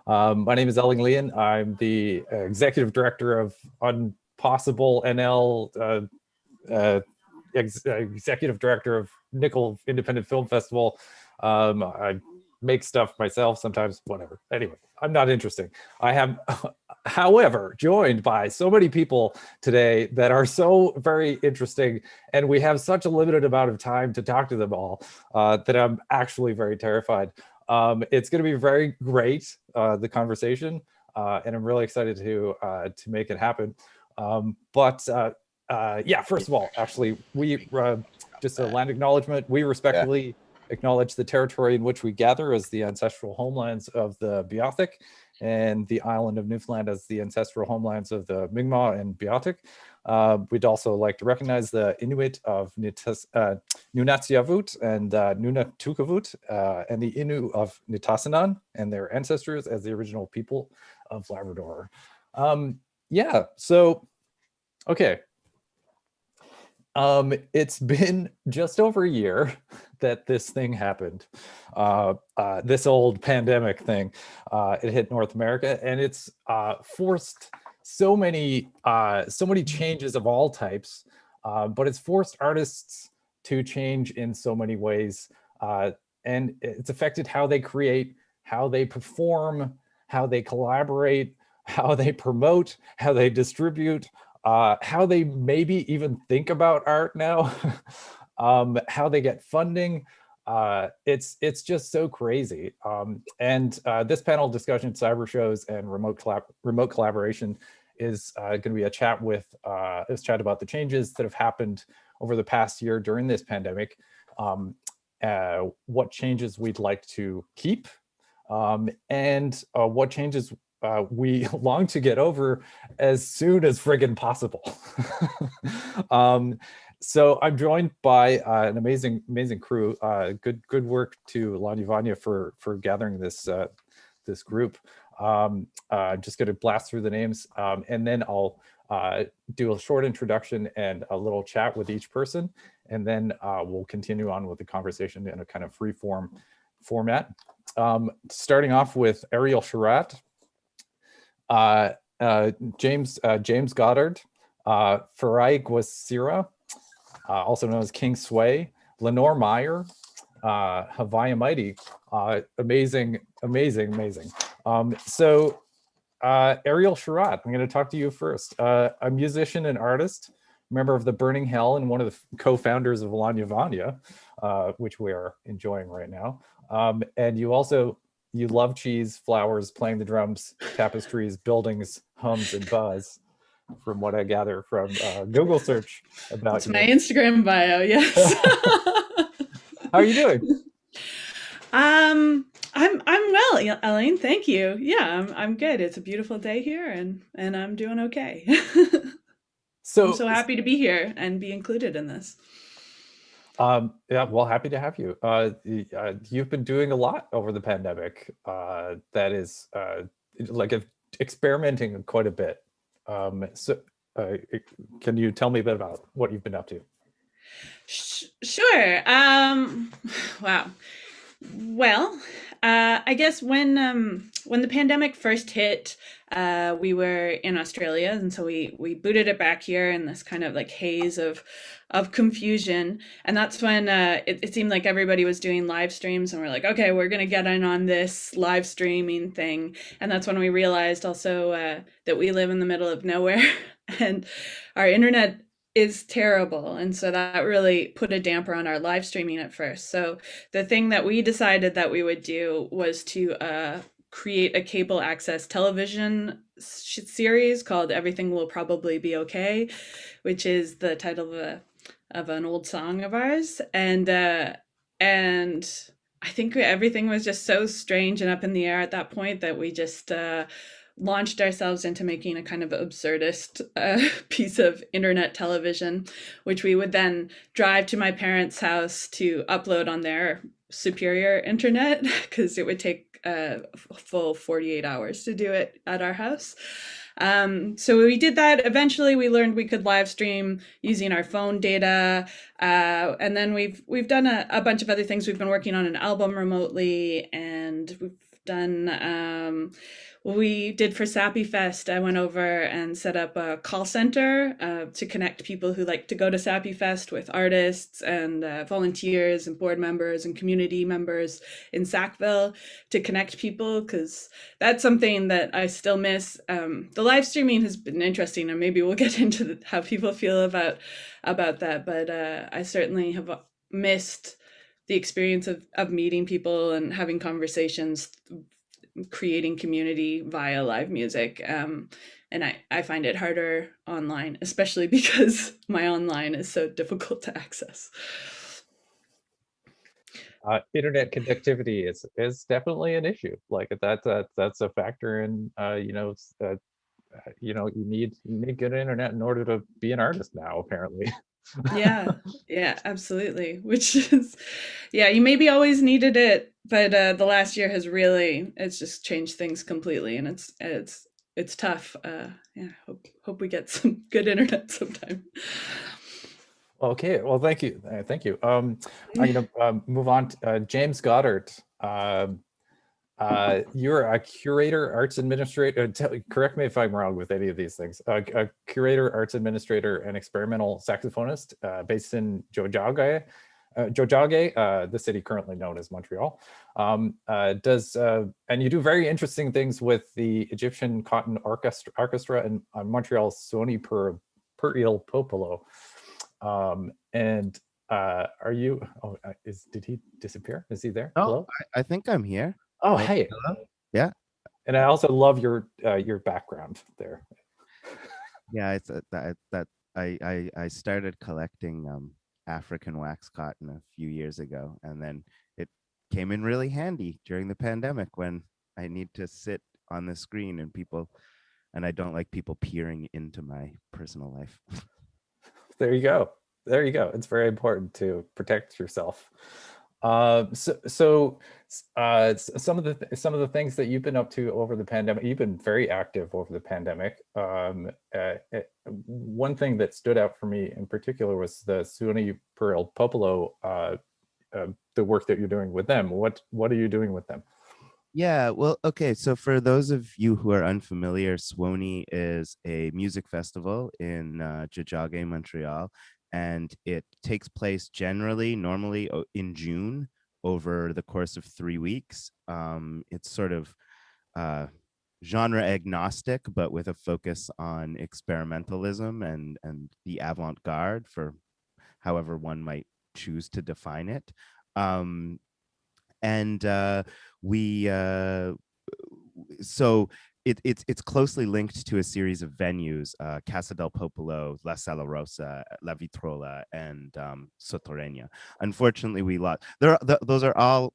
My name is Elling Lien. I'm the executive director of Unpossible NL, executive director of Nickel Independent Film Festival. I make stuff myself sometimes, whatever. Anyway, I'm not interesting. I am, however, joined by so many people today that are so very interesting, and we have such a limited amount of time to talk to them all that I'm actually very terrified. It's going to be very great, the conversation, and I'm really excited to make it happen. Yeah, first of all, actually, we just a land acknowledgement. We respectfully acknowledge the territory in which we gather as the ancestral homelands of the Beothuk, and the island of Newfoundland as the ancestral homelands of the Mi'kmaq and Beothuk. We'd also like to recognize the Inuit of Nunatsiavut and Nunatukavut, and the Innu of Nitassinan and their ancestors as the original people of Labrador. Yeah, so, okay. It's been just over a year that this thing happened. This old pandemic thing, it hit North America, and it's forced so many changes of all types, but it's forced artists to change in so many ways, and it's affected how they create, how they perform, how they collaborate, how they promote, how they distribute, how they maybe even think about art now, how they get funding. It's just so crazy. And this panel discussion, cyber shows and remote collaboration, is going to be a chat about the changes that have happened over the past year during this pandemic, what changes we'd like to keep, and what changes we long to get over as soon as friggin' possible. So I'm joined by an amazing crew. Good work to Lania Vanya for gathering this group. Just going to blast through the names, and then I'll do a short introduction and a little chat with each person, and then we'll continue on with the conversation in a kind of free form format. Starting off with Ariel Sherratt, James Goddard, Farai Gwasira, also known as King Sway, Lenore Maier, Haviah Mighy. Amazing. So Ariel Sherratt, I'm going to talk to you first. A musician and artist, member of the Burning Hell, and one of the co-founders of Lania Vanya, which we are enjoying right now. And you love cheese, flowers, playing the drums, tapestries, buildings, hums, and buzz, from what I gather from Google search about That's you. my Instagram bio, yes. How are you doing? I'm well, Elaine. Thank you. Yeah, I'm good. It's a beautiful day here, and I'm doing okay. I'm so happy to be here and be included in this. Yeah, well, happy to have you. You've been doing a lot over the pandemic. That is like experimenting quite a bit. Can you tell me a bit about what you've been up to? Sure. Wow. Well, I guess when the pandemic first hit, we were in Australia, and so we booted it back here in this kind of like haze of confusion, and that's when it seemed like everybody was doing live streams, and we're like, okay, we're gonna get in on this live streaming thing, and that's when we realized also that we live in the middle of nowhere, and our internet is terrible, and so that really put a damper on our live streaming at first. So the thing that we decided that we would do was to create a cable access television series called Everything Will Probably Be Okay, which is the title of an old song of ours. And I think everything was just so strange and up in the air at that point that we just launched ourselves into making a kind of absurdist piece of internet television, which we would then drive to my parents' house to upload on their superior internet, because it would take a full 48 hours to do it at our house. So we did that. Eventually we learned we could live stream using our phone data. And then we've done a bunch of other things. We've been working on an album remotely, and we've done what we did for Sappy Fest. I went over and set up a call center to connect people who like to go to Sappy Fest with artists and volunteers and board members and community members in Sackville to connect people, because that's something that I still miss. The live streaming has been interesting, and maybe we'll get into how people feel about that. But I certainly have missed the experience of meeting people and having conversations, creating community via live music. And I find it harder online, especially because my online is so difficult to access. Internet connectivity is definitely an issue. Like that's a factor in you need good internet in order to be an artist now, apparently. Yeah, yeah, absolutely. Which is, yeah, you maybe always needed it, but the last year has really, it's just changed things completely, and it's tough. Yeah, hope we get some good internet sometime. Okay, well, thank you, thank you. I'm gonna move on to James Goddard. You're a curator, arts administrator. Correct me if I'm wrong with any of these things. A curator, arts administrator, and experimental saxophonist based in Jojage, the city currently known as Montreal. And you do very interesting things with the Egyptian Cotton Orchestra and Montreal's Sony per Il Popolo. Are you? Oh, did he disappear? Is he there? Oh, Hello? I think I'm here. Oh, hey. Hello? Yeah. And I also love your background there. Yeah, it's that I started collecting African wax cotton a few years ago, and then it came in really handy during the pandemic when I need to sit on the screen and I don't like people peering into my personal life. There you go. There you go. It's very important to protect yourself. Some of the things that you've been up to over the pandemic, you've been very active over the pandemic. One thing that stood out for me in particular was the Suoni per Il Popolo, the work that you're doing with them. What are you doing with them? Yeah, well, okay. So for those of you who are unfamiliar, Suoni is a music festival in Jojage, Montreal, and it takes place normally in June over the course of 3 weeks. It's sort of genre agnostic, but with a focus on experimentalism and the avant-garde, for however one might choose to define it. It's closely linked to a series of venues: Casa del Popolo, La Sala Rosa, La Vitrola, and Sottoregna. Unfortunately, we lost. They're all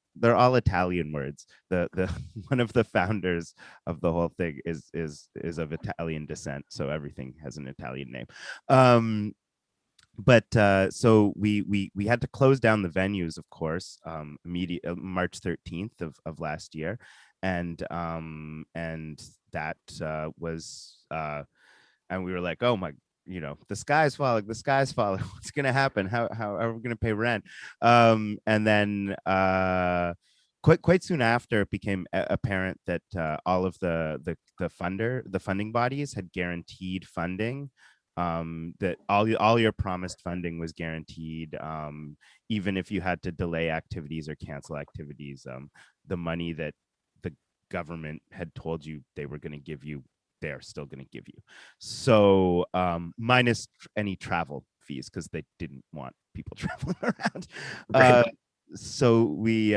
Italian words. The one of the founders of the whole thing is of Italian descent, so everything has an Italian name. So we had to close down the venues, of course, March 13th of last year, and that was and we were like, oh my, the sky's falling, what's gonna happen, how are we gonna pay rent? And then quite soon after, it became apparent that all of the funding bodies had guaranteed funding, that all your promised funding was guaranteed, even if you had to delay activities or cancel activities. The money that the government had told you they were going to give you, they're still going to give you. So minus any travel fees, because they didn't want people traveling around. Right. So we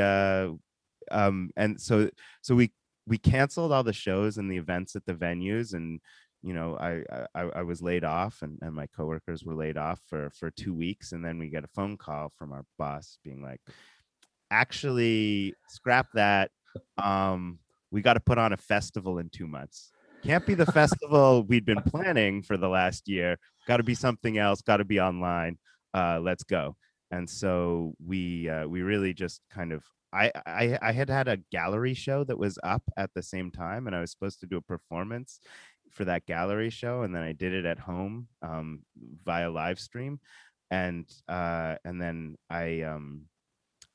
canceled all the shows and the events at the venues, and I was laid off, and my coworkers were laid off for 2 weeks, and then we get a phone call from our boss being like, actually, scrap that. We got to put on a festival in 2 months. Can't be the festival we'd been planning for the last year. Got to be something else. Got to be online. Let's go. And so we really just kind of, I had a gallery show that was up at the same time, and I was supposed to do a performance for that gallery show, and then I did it at home via live stream, and then I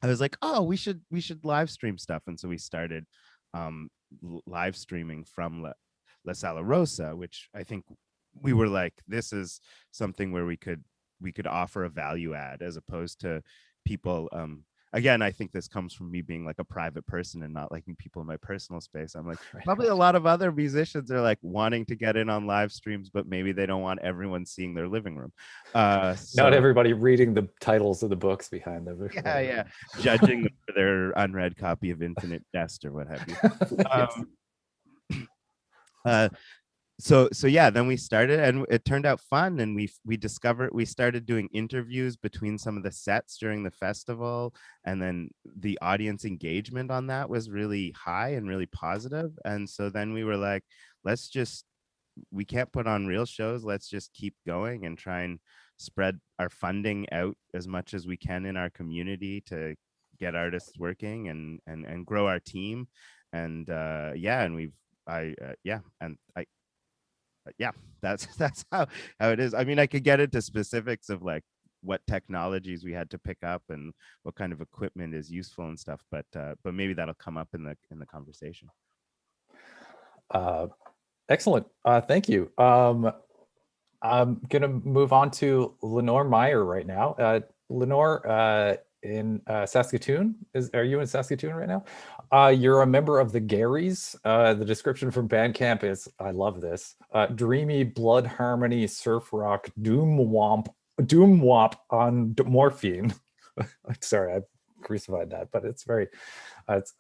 was like, oh, we should live stream stuff, and so we started live streaming from La Sala Rosa, which I think we were like, this is something where we could offer a value add as opposed to people. Again, I think this comes from me being like a private person and not liking people in my personal space. I'm like, probably a lot of other musicians are like wanting to get in on live streams, but maybe they don't want everyone seeing their living room. Not everybody reading the titles of the books behind them. Yeah. Judging them for their unread copy of Infinite Jest or what have you. So yeah, then we started and it turned out fun, and we started doing interviews between some of the sets during the festival, and then the audience engagement on that was really high and really positive. And so then we were like, we can't put on real shows, let's just keep going and try and spread our funding out as much as we can in our community to get artists working and grow our team. And that's how it is. I mean, I could get into specifics of like what technologies we had to pick up and what kind of equipment is useful and stuff, but maybe that'll come up in the conversation. Excellent. Thank you. I'm gonna move on to Lenore Maier right now. Lenore, in Saskatoon. Are you in Saskatoon right now? You're a member of the Garys. The description from Bandcamp is, I love this, dreamy blood harmony surf rock doom womp on morphine. Sorry, I crucified that, but it's very it's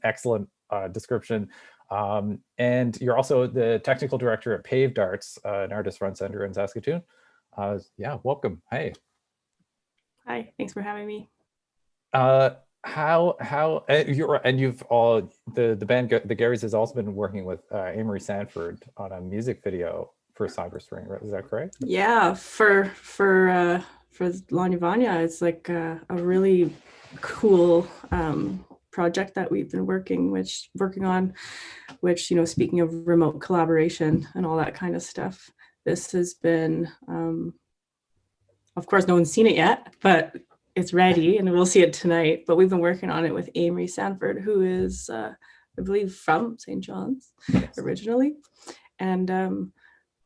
excellent description. And you're also the technical director at Paved Arts, an artist run center in Saskatoon. Yeah, welcome. Hey. Hi, thanks for having me. You've all the band the Garys has also been working with Amory Sanford on a music video for Cyber Spring, right? Is that correct? Yeah, for Lien Vanya, it's like a really cool project that we've been working on, which, you know, speaking of remote collaboration and all that kind of stuff, this has been of course no one's seen it yet, but it's ready and we'll see it tonight. But we've been working on it with Amory Sanford, who is I believe from St. John's originally, and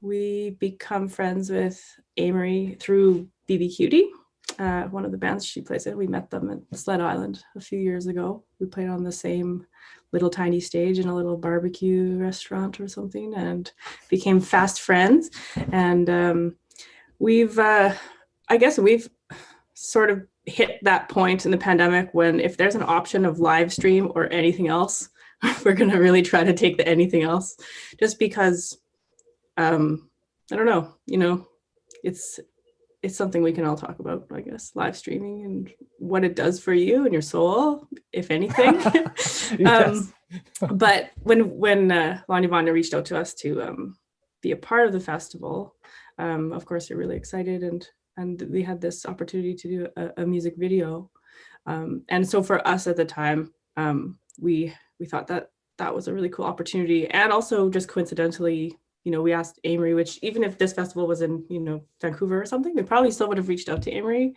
we become friends with Amory through BB Cutie, one of the bands she plays in. We met them at Sled Island a few years ago. We played on the same little tiny stage in a little barbecue restaurant or something, and became fast friends. And we've sort of hit that point in the pandemic when if there's an option of live stream or anything else, we're going to really try to take the anything else, just because I don't know, you know, it's something we can all talk about, I guess, live streaming and what it does for you and your soul, if anything. Yes. But when Lien Vanya reached out to us to be a part of the festival, of course, we're really excited, and we had this opportunity to do a music video. And so for us at the time, we thought that was a really cool opportunity. And also just coincidentally, you know, we asked Amory, which even if this festival was in, you know, Vancouver or something, we probably still would have reached out to Amory.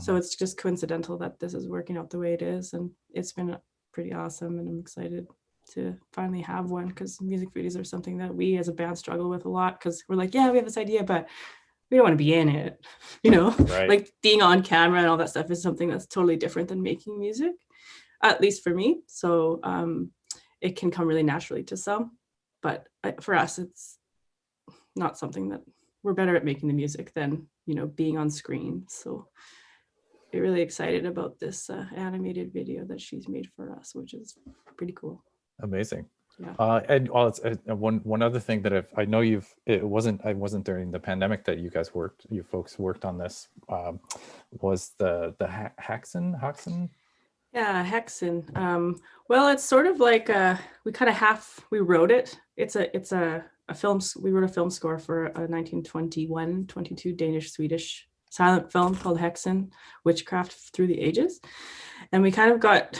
So it's just coincidental that this is working out the way it is. And it's been pretty awesome. And I'm excited to finally have one, because music videos are something that we as a band struggle with a lot, because we're like, yeah, we have this idea, but we don't want to be in it, you know, right. Like being on camera and all that stuff is something that's totally different than making music, at least for me. So it can come really naturally to some, but for us, it's not something that we're better at making the music than, you know, being on screen. So we're really excited about this animated video that she's made for us, which is pretty cool. Amazing. Yeah. And one other thing that I know it wasn't during the pandemic that you folks worked on this, was the Haxen. Yeah, Hexen. Well, it's sort of like we wrote it. It's a film. We wrote a film score for a 1921-22 Danish-Swedish silent film called Hexen, Witchcraft Through the Ages, and we kind of got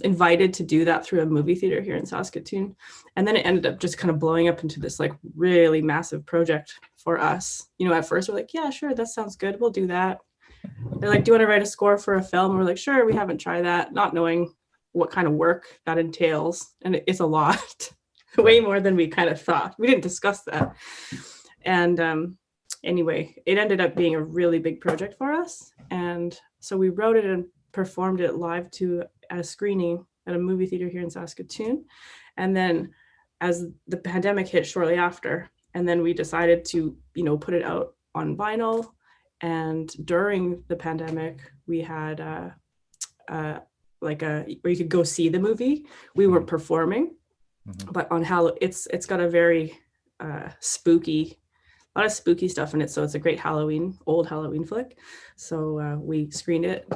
invited to do that through a movie theater here in Saskatoon, and then it ended up just kind of blowing up into this like really massive project for us. You know, at first we're like, yeah, sure, that sounds good, we'll do that. They're like, do you want to write a score for a film? We're like, sure. We haven't tried that, not knowing what kind of work that entails, and it's a lot, way more than we kind of thought. We didn't discuss that, and anyway, it ended up being a really big project for us, and so we wrote it and performed it live to a screening at a movie theater here in Saskatoon, and then as the pandemic hit shortly after, and then we decided to put it out on vinyl. And during the pandemic, we had like where you could go see the movie. We weren't performing, but on it's got a very spooky, a lot of spooky stuff in it. So it's a great old Halloween flick. So we screened it.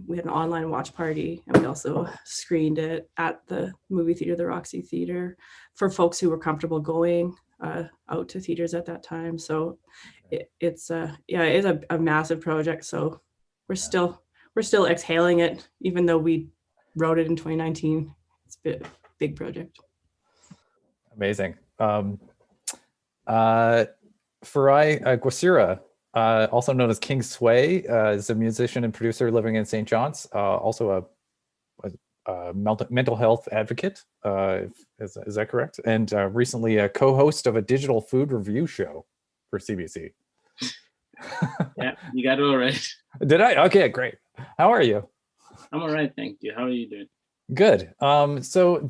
We had an online watch party, and we also screened it at the movie theater, the Roxy Theater, for folks who were comfortable going out to theaters at that time. So it's a massive project. So we're still exhaling it, even though we wrote it in 2019. It's a big project. Amazing. Farai Gwasira, also known as King Sway, is a musician and producer living in St. John's, also a mental health advocate, is that correct? And recently a co-host of a digital food review show for CBC. Yeah, you got it all right. Did I? Okay, great. How are you? I'm all right, thank you. How are you doing? Good. So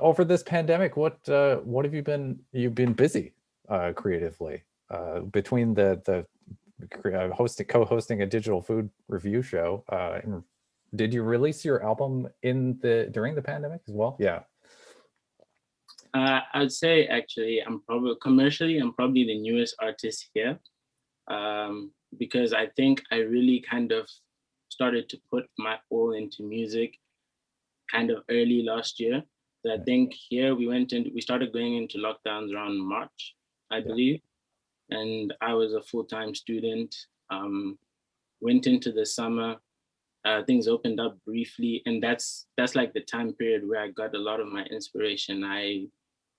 over this pandemic, what have you've been busy creatively, between the co-hosting a digital food review show, and did you release your album during the pandemic as well? Yeah. I'd say actually I'm probably the newest artist here, because I think I really kind of started to put my all into music kind of early last year. So I think here we started going into lockdowns around March, I believe. And I was a full-time student, went into the summer, things opened up briefly. And that's like the time period where I got a lot of my inspiration. I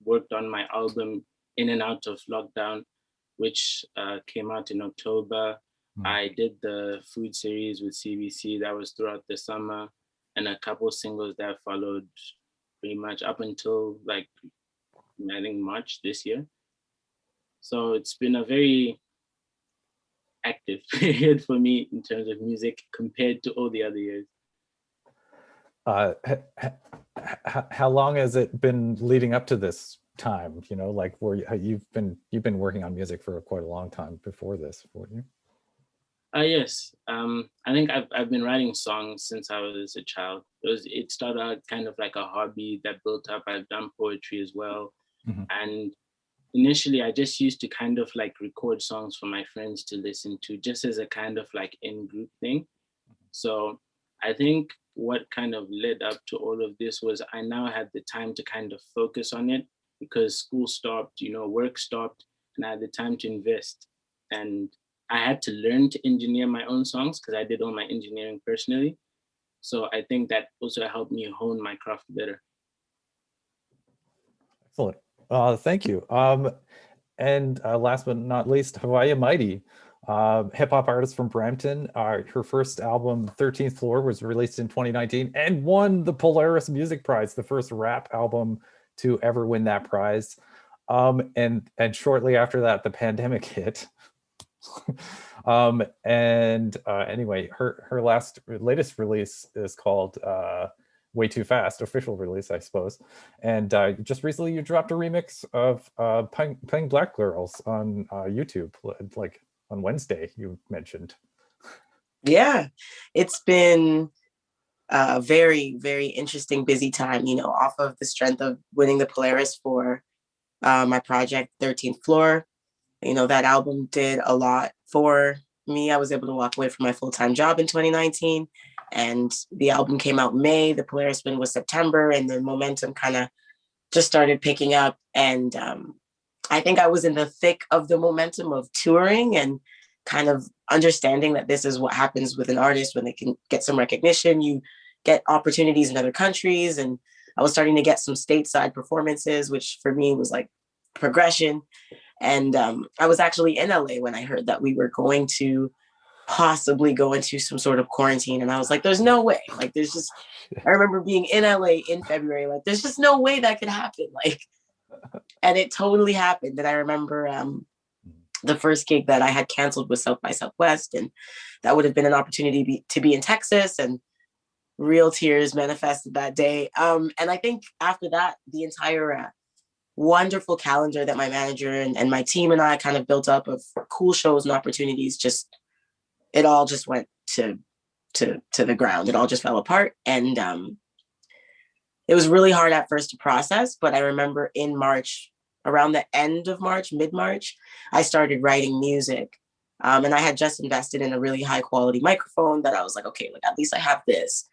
worked on my album in and out of lockdown, which came out in October. I did the food series with CBC that was throughout the summer, and a couple of singles that followed pretty much up until like, I think March this year. So it's been a very active period for me in terms of music compared to all the other years. How long has it been leading up to this time? Like you've been working on music for quite a long time before this, weren't you? Yes. I think I've been writing songs since I was a child. It started out kind of like a hobby that built up. I've done poetry as well. And initially I just used to kind of like record songs for my friends to listen to, just as a kind of like in-group thing. So I think what kind of led up to all of this was I now had the time to kind of focus on it, because school stopped, work stopped, and I had the time to invest. And I had to learn to engineer my own songs because I did all my engineering personally. So I think that also helped me hone my craft better. Excellent. Thank you. And last but not least, Haviah Mighy, hip hop artist from Brampton. Her first album, 13th Floor, was released in 2019 and won the Polaris Music Prize, the first rap album to ever win that prize. And shortly after that, the pandemic hit. Anyway, her latest release is called Way Too Fast, official release, I suppose. And just recently you dropped a remix of Playing Black Girls on YouTube, like on Wednesday, you mentioned. Yeah, it's been a very, very interesting, busy time, off of the strength of winning the Polaris for my project, 13th Floor. That album did a lot for me. I was able to walk away from my full-time job in 2019, and the album came out in May. The Polaris win was September, and the momentum kind of just started picking up. And I think I was in the thick of the momentum of touring and kind of understanding that this is what happens with an artist when they can get some recognition. You get opportunities in other countries, and I was starting to get some stateside performances, which for me was like progression. And I was actually in LA when I heard that we were going to possibly go into some sort of quarantine. And I was like, there's no way. Like, there's just, I remember being in LA in February, like, there's just no way that could happen. Like, and it totally happened. And I remember the first gig that I had canceled was South by Southwest. And that would have been an opportunity to be in Texas, and real tears manifested that day. And I think after that, the entire wonderful calendar that my manager and my team and I kind of built up of cool shows and opportunities, just, it all just went to the ground. It all just fell apart. And it was really hard at first to process, but I remember in March, around the end of March, mid-March, I started writing music. And I had just invested in a really high quality microphone that I was like, okay, like, at least I have this.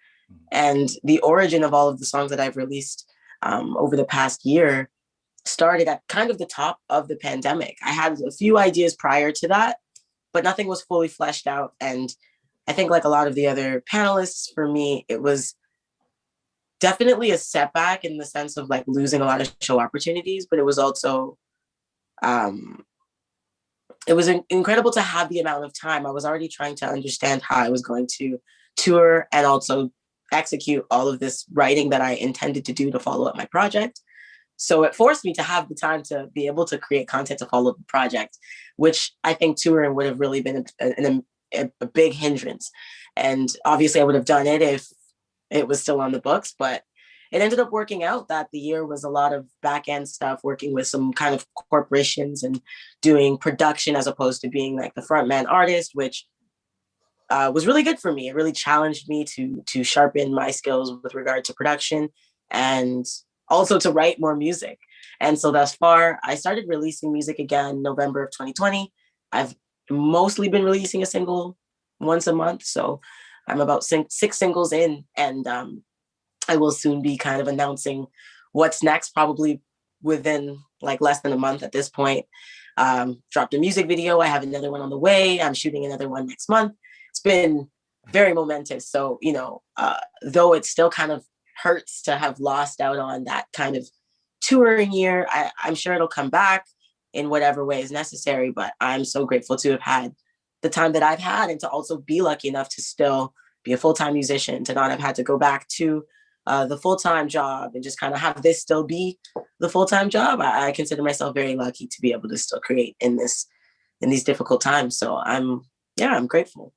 And the origin of all of the songs that I've released over the past year started at kind of the top of the pandemic. I had a few ideas prior to that, but nothing was fully fleshed out. And I think, like a lot of the other panelists, for me, it was definitely a setback in the sense of like losing a lot of show opportunities, but it was also, it was incredible to have the amount of time. I was already trying to understand how I was going to tour and also execute all of this writing that I intended to do to follow up my project. So it forced me to have the time to be able to create content to follow the project, which I think touring would have really been a big hindrance. And obviously I would have done it if it was still on the books, but it ended up working out that the year was a lot of back end stuff, working with some kind of corporations and doing production as opposed to being like the frontman artist, which was really good for me. It really challenged me to sharpen my skills with regard to production and also to write more music. And so thus far, I started releasing music again November of 2020. I've mostly been releasing a single once a month. So I'm about six singles in, and I will soon be kind of announcing what's next, probably within like less than a month at this point. Dropped a music video. I have another one on the way. I'm shooting another one next month. It's been very momentous. So, you know, though it still kind of hurts to have lost out on that kind of touring year, I'm sure it'll come back in whatever way is necessary. But I'm so grateful to have had the time that I've had, and to also be lucky enough to still be a full-time musician, to not have had to go back to the full-time job and just kind of have this still be the full-time job. I consider myself very lucky to be able to still create in these difficult times. So I'm grateful.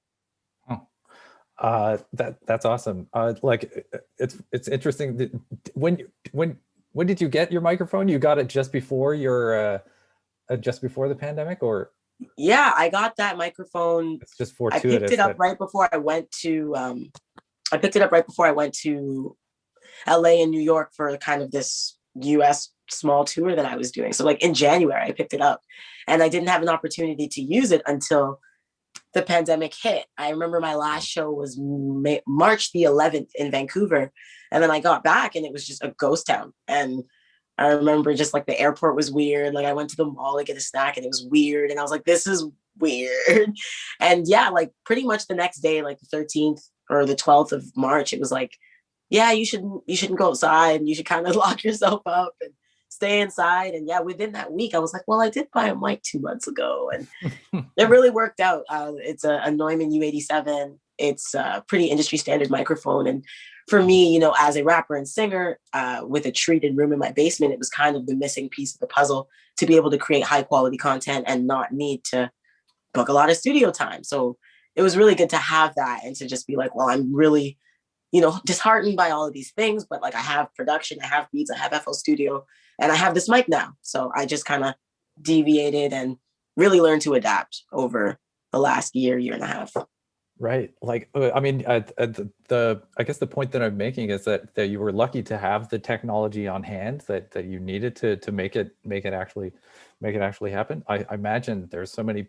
That's awesome. Like it's interesting that when did you get your microphone? You got it just before the pandemic, or? Yeah, I got that microphone. It's just fortuitous. I picked it up right before I went to LA and New York for kind of this US small tour that I was doing. So like in January, I picked it up, and I didn't have an opportunity to use it until the pandemic hit. I remember my last show was March the 11th in Vancouver. And then I got back and it was just a ghost town. And I remember just like the airport was weird. Like I went to the mall to get a snack and it was weird. And I was like, this is weird. And yeah, like pretty much the next day, like the 13th or the 12th of March, it was like, yeah, you shouldn't go outside, and you should kind of lock yourself up and stay inside. And yeah, within that week, I was like, well, I did buy a mic 2 months ago, and it really worked out. It's a Neumann U87. It's a pretty industry standard microphone. And for me, you know, as a rapper and singer with a treated room in my basement, it was kind of the missing piece of the puzzle to be able to create high quality content and not need to book a lot of studio time. So it was really good to have that, and to just be like, well, I'm really, you know, disheartened by all of these things, but like I have production, I have beats, I have FL Studio, and I have this mic now. So I just kind of deviated and really learned to adapt over the last year and a half. Right. Like, I mean, I guess the point that I'm making is that you were lucky to have the technology on hand that you needed to make it actually happen. I imagine there's so many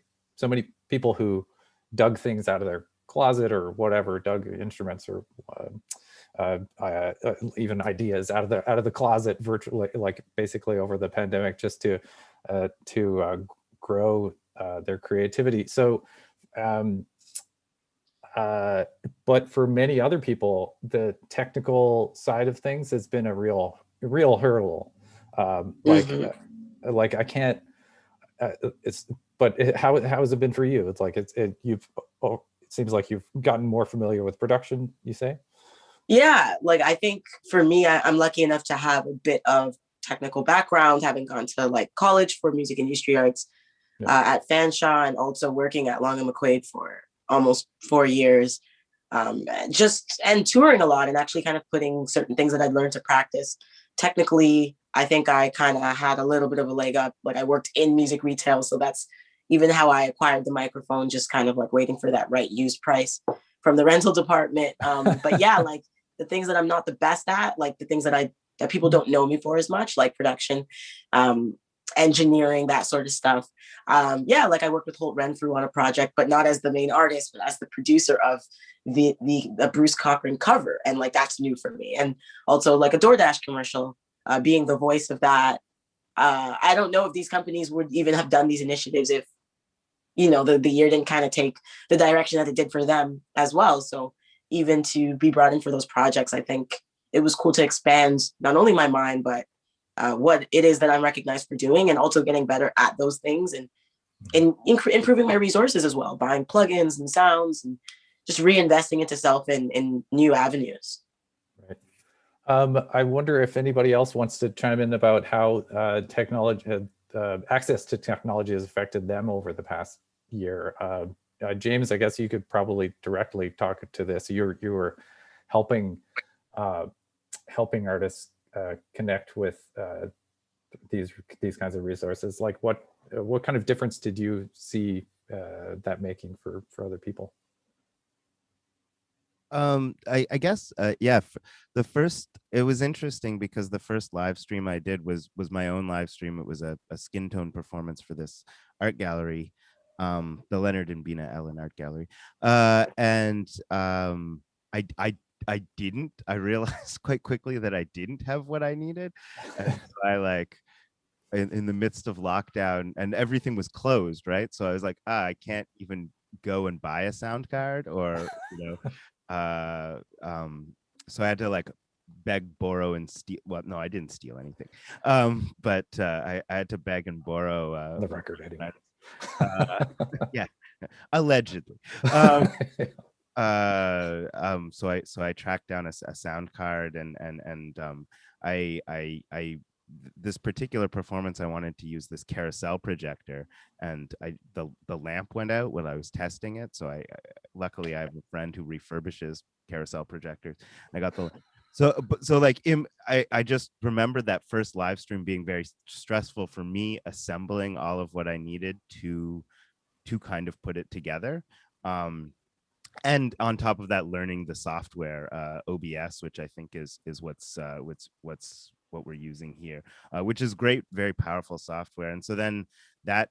people who dug things out of their closet or whatever, dug instruments or even ideas out of the closet virtually, like basically over the pandemic, just to grow their creativity. So but for many other people, the technical side of things has been a real hurdle. Like I can't. How has it been for you? It's like seems like you've gotten more familiar with production, you say? Yeah, like I think for me, I'm lucky enough to have a bit of technical background, having gone to like college for music industry arts at Fanshawe, and also working at Long and McQuaid for almost 4 years. And touring a lot and actually kind of putting certain things that I'd learned to practice. Technically, I think I kind of had a little bit of a leg up. Like I worked in music retail, so that's even how I acquired the microphone, just kind of like waiting for that right used price from the rental department. But yeah, like the things that I'm not the best at, like the things that people don't know me for as much, like production, engineering, that sort of stuff. Yeah, like I worked with Holt Renfrew on a project, but not as the main artist, but as the producer of the Bruce Cochran cover, and like that's new for me. And also like a DoorDash commercial, being the voice of that. I don't know if these companies would even have done these initiatives if the year didn't kind of take the direction that it did for them as well. So even to be brought in for those projects, I think it was cool to expand not only my mind, but what it is that I'm recognized for doing, and also getting better at those things, and improving my resources as well, buying plugins and sounds, and just reinvesting into self in new avenues. Right. I wonder if anybody else wants to chime in about how access to technology has affected them over the past year. James, I guess you could probably directly talk to this. You were helping artists connect with these kinds of resources. Like what kind of difference did you see that making for other people? I guess it was interesting because the first live stream I did was my own live stream. It was a skin tone performance for this art gallery, the Leonard and Bina Ellen Art Gallery, and I realized quite quickly that I didn't have what I needed, and so I like in the midst of lockdown and everything was closed, right? So I was like, I can't even go and buy a sound card, or so I had to like beg, borrow, and steal. Well, no, I didn't steal anything, but I had to beg and borrow the record anyway. Yeah, allegedly. So I tracked down a sound card, and I this particular performance I wanted to use this carousel projector, and the lamp went out when I was testing it, so I luckily I have a friend who refurbishes carousel projectors. I got the I just remembered that first live stream being very stressful for me, assembling all of what I needed to kind of put it together. And on top of that, learning the software, OBS, which I think is what we're using here, which is great, very powerful software. And so then that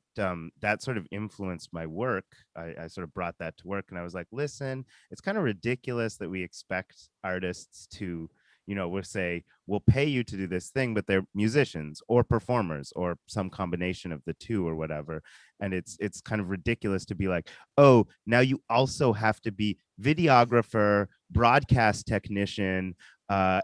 sort of influenced my work. I sort of brought that to work, and I was like, listen, it's kind of ridiculous that we expect artists to, we'll say, we'll pay you to do this thing, but they're musicians or performers or some combination of the two or whatever. And it's kind of ridiculous to be like, oh, now you also have to be videographer, broadcast technician,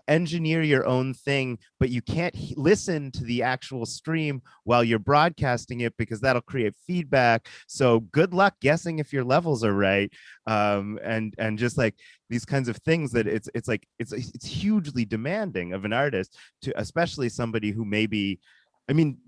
engineer your own thing, but you can't listen to the actual stream while you're broadcasting it because that'll create feedback. So good luck guessing if your levels are right. And just like these kinds of things that it's hugely demanding of an artist, to especially somebody who maybe, I mean,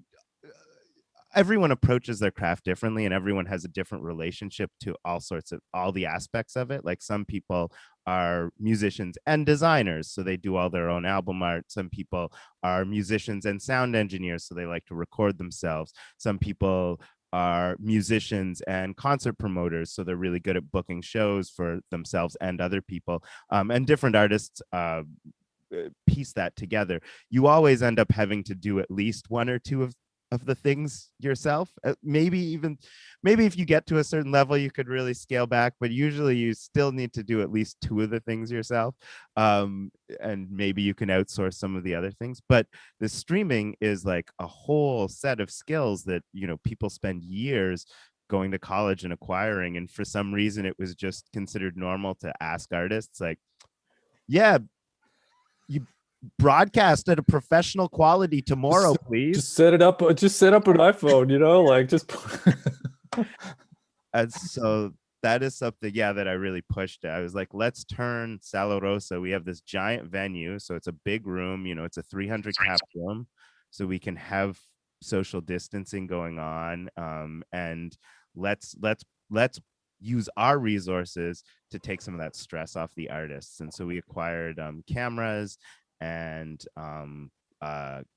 everyone approaches their craft differently, and everyone has a different relationship to all the aspects of it. Like some people are musicians and designers, so they do all their own album art. Some people are musicians and sound engineers, so they like to record themselves. Some people are musicians and concert promoters, so they're really good at booking shows for themselves and other people. And different artists piece that together. You always end up having to do at least one or two of the things yourself. Maybe if you get to a certain level, you could really scale back, but usually you still need to do at least two of the things yourself. And maybe you can outsource some of the other things. But the streaming is like a whole set of skills that, people spend years going to college and acquiring. And for some reason, it was just considered normal to ask artists like, yeah, you broadcast at a professional quality tomorrow, please. Just set it up. Just set up an iPhone, like just. And so that is something, yeah, that I really pushed. I was like, let's turn Sala Rosa. We have this giant venue, so it's a big room. You know, it's a 300 cap room, so we can have social distancing going on. And let's use our resources to take some of that stress off the artists. And so we acquired cameras and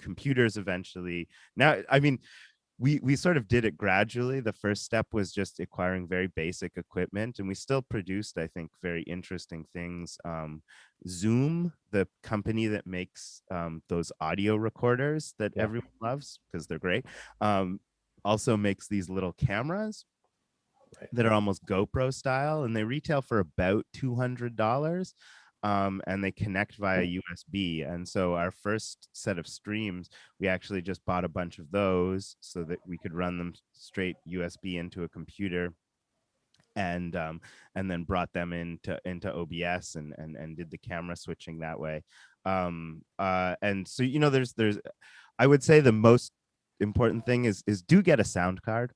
computers eventually. Now, I mean, we sort of did it gradually. The first step was just acquiring very basic equipment, and we still produced, I think, very interesting things. Zoom, the company that makes those audio recorders that everyone loves because they're great, also makes these little cameras that are almost GoPro style, and they retail for about $200. And they connect via USB. And so our first set of streams, we actually just bought a bunch of those so that we could run them straight USB into a computer, and then brought them into OBS and did the camera switching that way. And so, you know, there's I would say the most important thing is do get a sound card.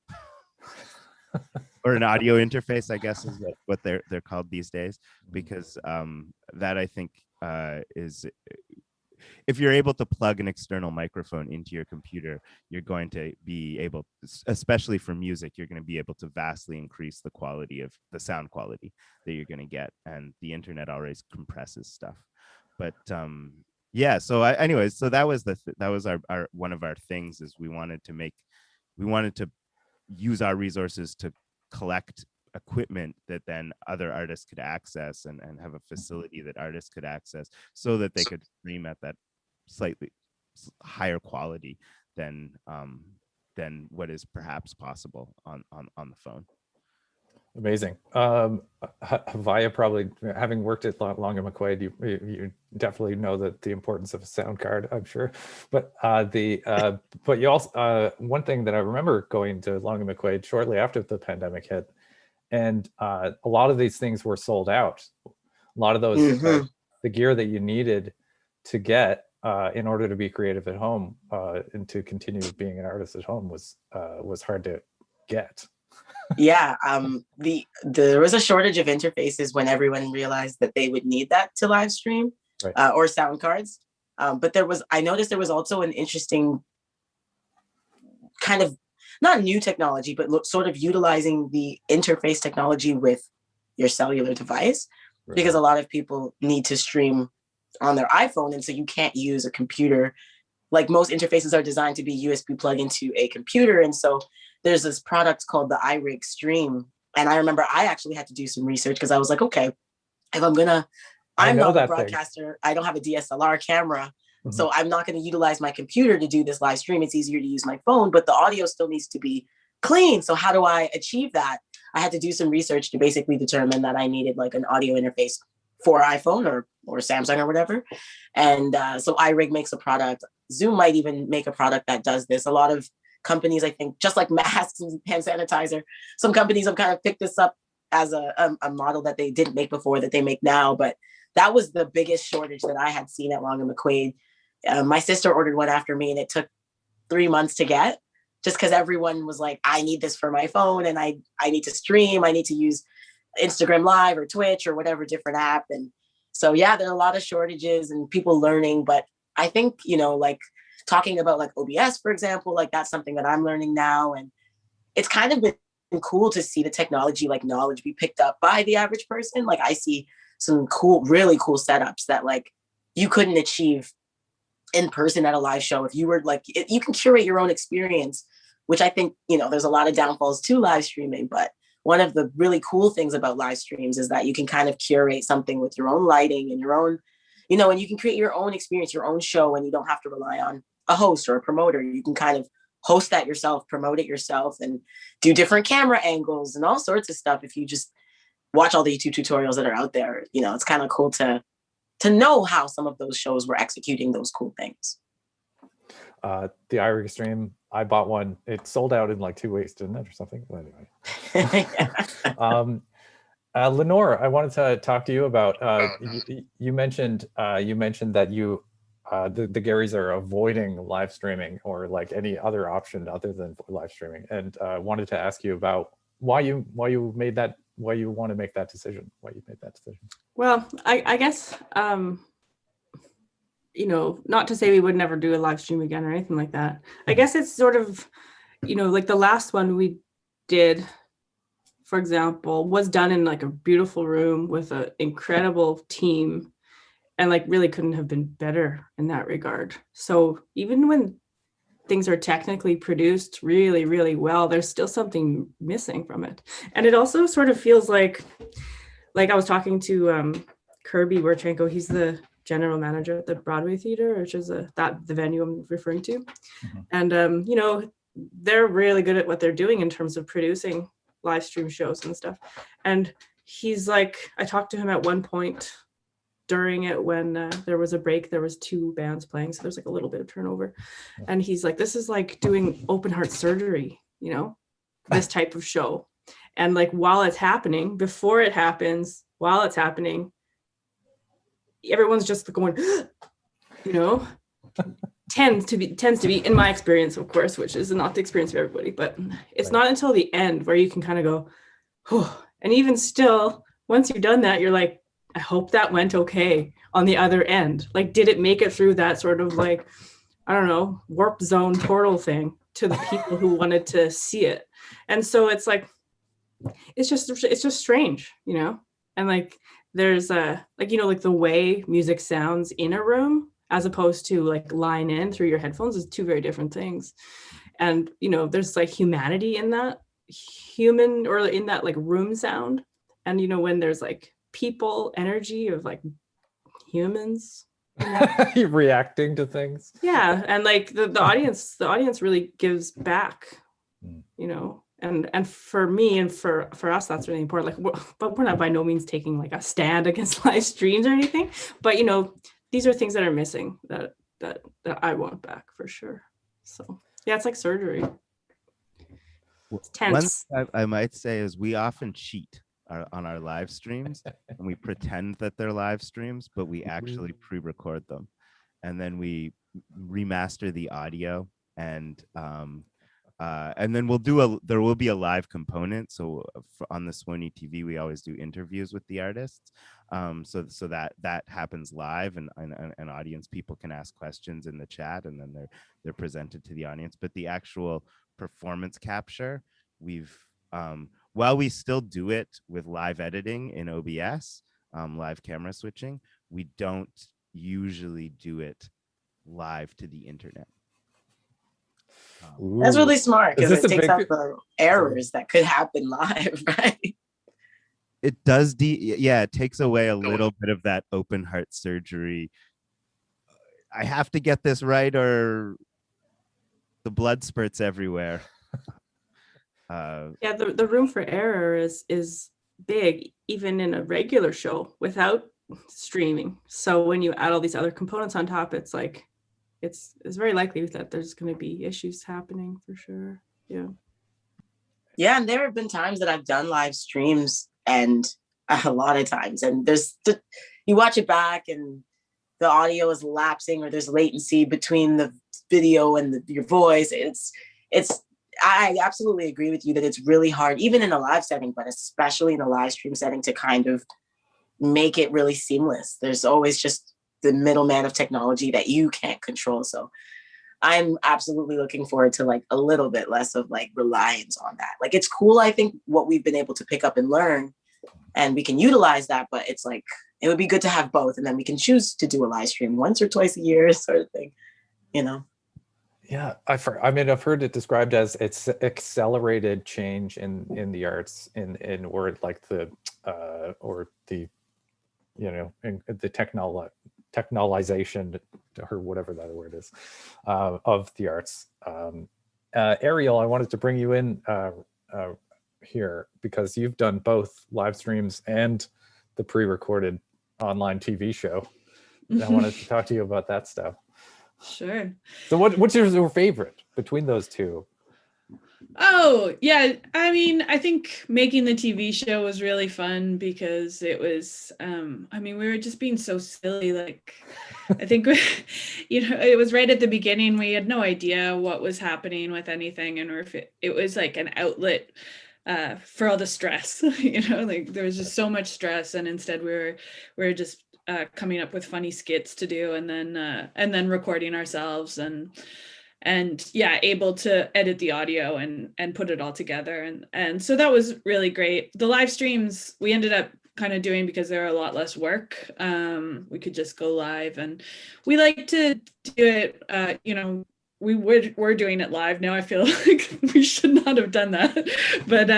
Or an audio interface, I guess, is what they're called these days, because that, I think, is, if you're able to plug an external microphone into your computer, you're going to be able, especially for music, you're going to be able to vastly increase the quality of the sound quality that you're going to get. And the internet always compresses stuff. But yeah, so anyways, so that was that was our one of our things, is we wanted to use our resources to collect equipment that then other artists could access, and have a facility that artists could access, so that they could stream at that slightly higher quality than what is perhaps possible on the phone. Amazing. Haviah, probably having worked at Long and McQuaid, you definitely know that the importance of a sound card, I'm sure. But but you also, one thing that I remember going to Long and McQuaid shortly after the pandemic hit, and a lot of these things were sold out. A lot of those the gear that you needed to get in order to be creative at home and to continue being an artist at home was hard to get. Yeah, there was a shortage of interfaces when everyone realized that they would need that to live stream, or sound cards. But I noticed there was also an interesting kind of, not new technology, but sort of utilizing the interface technology with your cellular device, because a lot of people need to stream on their iPhone, and so you can't use a computer. Like, most interfaces are designed to be USB plug into a computer, and so there's this product called the iRig Stream. And I remember I actually had to do some research, because I was like, okay, if I'm not a broadcaster, I don't have a DSLR camera, so I'm not going to utilize my computer to do this live stream. It's easier to use my phone, but the audio still needs to be clean. So how do I achieve that? I had to do some research to basically determine that I needed like an audio interface for iPhone or Samsung or whatever. And so iRig makes a product. Zoom might even make a product that does this. A lot of companies, I think, just like masks and hand sanitizer, some companies have kind of picked this up as a model that they didn't make before that they make now. But that was the biggest shortage that I had seen at Long and McQuaid. My sister ordered one after me, and it took 3 months to get, just because everyone was like, I need this for my phone, and I need to stream, I need to use Instagram Live or Twitch or whatever different app. And so, yeah, there are a lot of shortages and people learning. But I think, like talking about like OBS, for example, like that's something that I'm learning now. And it's kind of been cool to see the technology, like knowledge be picked up by the average person. Like, I see some really cool setups that like you couldn't achieve in person at a live show. If you were like, you can curate your own experience, which I think, there's a lot of downfalls to live streaming, but one of the really cool things about live streams is that you can kind of curate something with your own lighting and your own, and you can create your own experience, your own show, and you don't have to rely on a host or a promoter. You can kind of host that yourself, promote it yourself, and do different camera angles and all sorts of stuff. If you just watch all the YouTube tutorials that are out there, it's kind of cool to know how some of those shows were executing those cool things. The iRig Stream, I bought one. It sold out in like 2 weeks, didn't it, or something? But anyway. Lenore, I wanted to talk to you about. You mentioned that you the Garys are avoiding live streaming or like any other option other than live streaming, and wanted to ask you about why you want to make that decision, why you made that decision. Well, I guess, not to say we would never do a live stream again or anything like that. I guess it's sort of, like the last one we did, for example, was done in like a beautiful room with an incredible team, and like really couldn't have been better in that regard. So even when things are technically produced really, really well, there's still something missing from it. And it also sort of feels like I was talking to Kirby Werchenko, he's the general manager at the Broadway Theater, which is the venue I'm referring to. Mm-hmm. And, they're really good at what they're doing in terms of producing live stream shows and stuff. And he's like, I talked to him at one point during it when there was a break, there was 2 bands playing. So there's like a little bit of turnover. And he's like, this is like doing open heart surgery, this type of show. And like, while it's happening, before it happens, while it's happening, everyone's just going, tends to be, in my experience, of course, which is not the experience of everybody, but it's not until the end where you can kind of go, oh, and even still, once you've done that, you're like, I hope that went okay on the other end. Like, did it make it through that sort of like, I don't know, warp zone portal thing to the people who wanted to see it? And so it's like, it's just strange, and like, there's like the way music sounds in a room as opposed to like line in through your headphones is 2 very different things. And, there's like humanity in that human, or in that like room sound. And, when there's like people energy of like humans reacting to things. Yeah. And like the audience really gives back, and for me and for us, that's really important. Like, but we're not by no means taking like a stand against live streams or anything, but these are things that are missing that I want back for sure. So yeah, it's like surgery. It's tense. One thing I might say is we often cheat on our live streams, and we pretend that they're live streams, but we actually pre-record them, and then we remaster the audio, and then there will be a live component. So on the Sony TV, we always do interviews with the artists. So that happens live, and audience people can ask questions in the chat, and then they're presented to the audience. But the actual performance capture, while we still do it with live editing in OBS, live camera switching, we don't usually do it live to the internet. That's really smart, because it takes out big... the errors that could happen live, right? It does, it takes away a little bit of that open heart surgery. I have to get this right, or the blood spurts everywhere. The room for error is big, even in a regular show without streaming. So when you add all these other components on top, it's like, it's very likely that there's going to be issues happening for sure. Yeah, and there have been times that I've done live streams, and a lot of times, and you watch it back and the audio is lapsing, or there's latency between the video and your voice. I absolutely agree with you that it's really hard, even in a live setting, but especially in a live stream setting, to kind of make it really seamless. There's always just the middleman of technology that you can't control. So I'm absolutely looking forward to like a little bit less of like reliance on that. Like, it's cool, I think, what we've been able to pick up and learn, and we can utilize that, but it's like, it would be good to have both, and then we can choose to do a live stream once or twice a year sort of thing, Yeah, I've heard it described as it's accelerated change in the arts, in or like the technologization, or whatever that word is, of the arts. Ariel, I wanted to bring you in here because you've done both live streams and the pre-recorded online TV show. And I wanted to talk to you about that stuff. Sure. So what's your favorite between those two? Oh, yeah. I mean, I think making the TV show was really fun because it was, we were just being so silly. Like, I think, it was right at the beginning. We had no idea what was happening with anything. And it was like an outlet for all the stress, like there was just so much stress, and instead we were just coming up with funny skits to do, and then recording ourselves, and yeah, able to edit the audio and put it all together, and so that was really great. The live streams we ended up kind of doing because they're a lot less work. We could just go live, and we like to do it, we're doing it live now. I feel like we should not have done that, but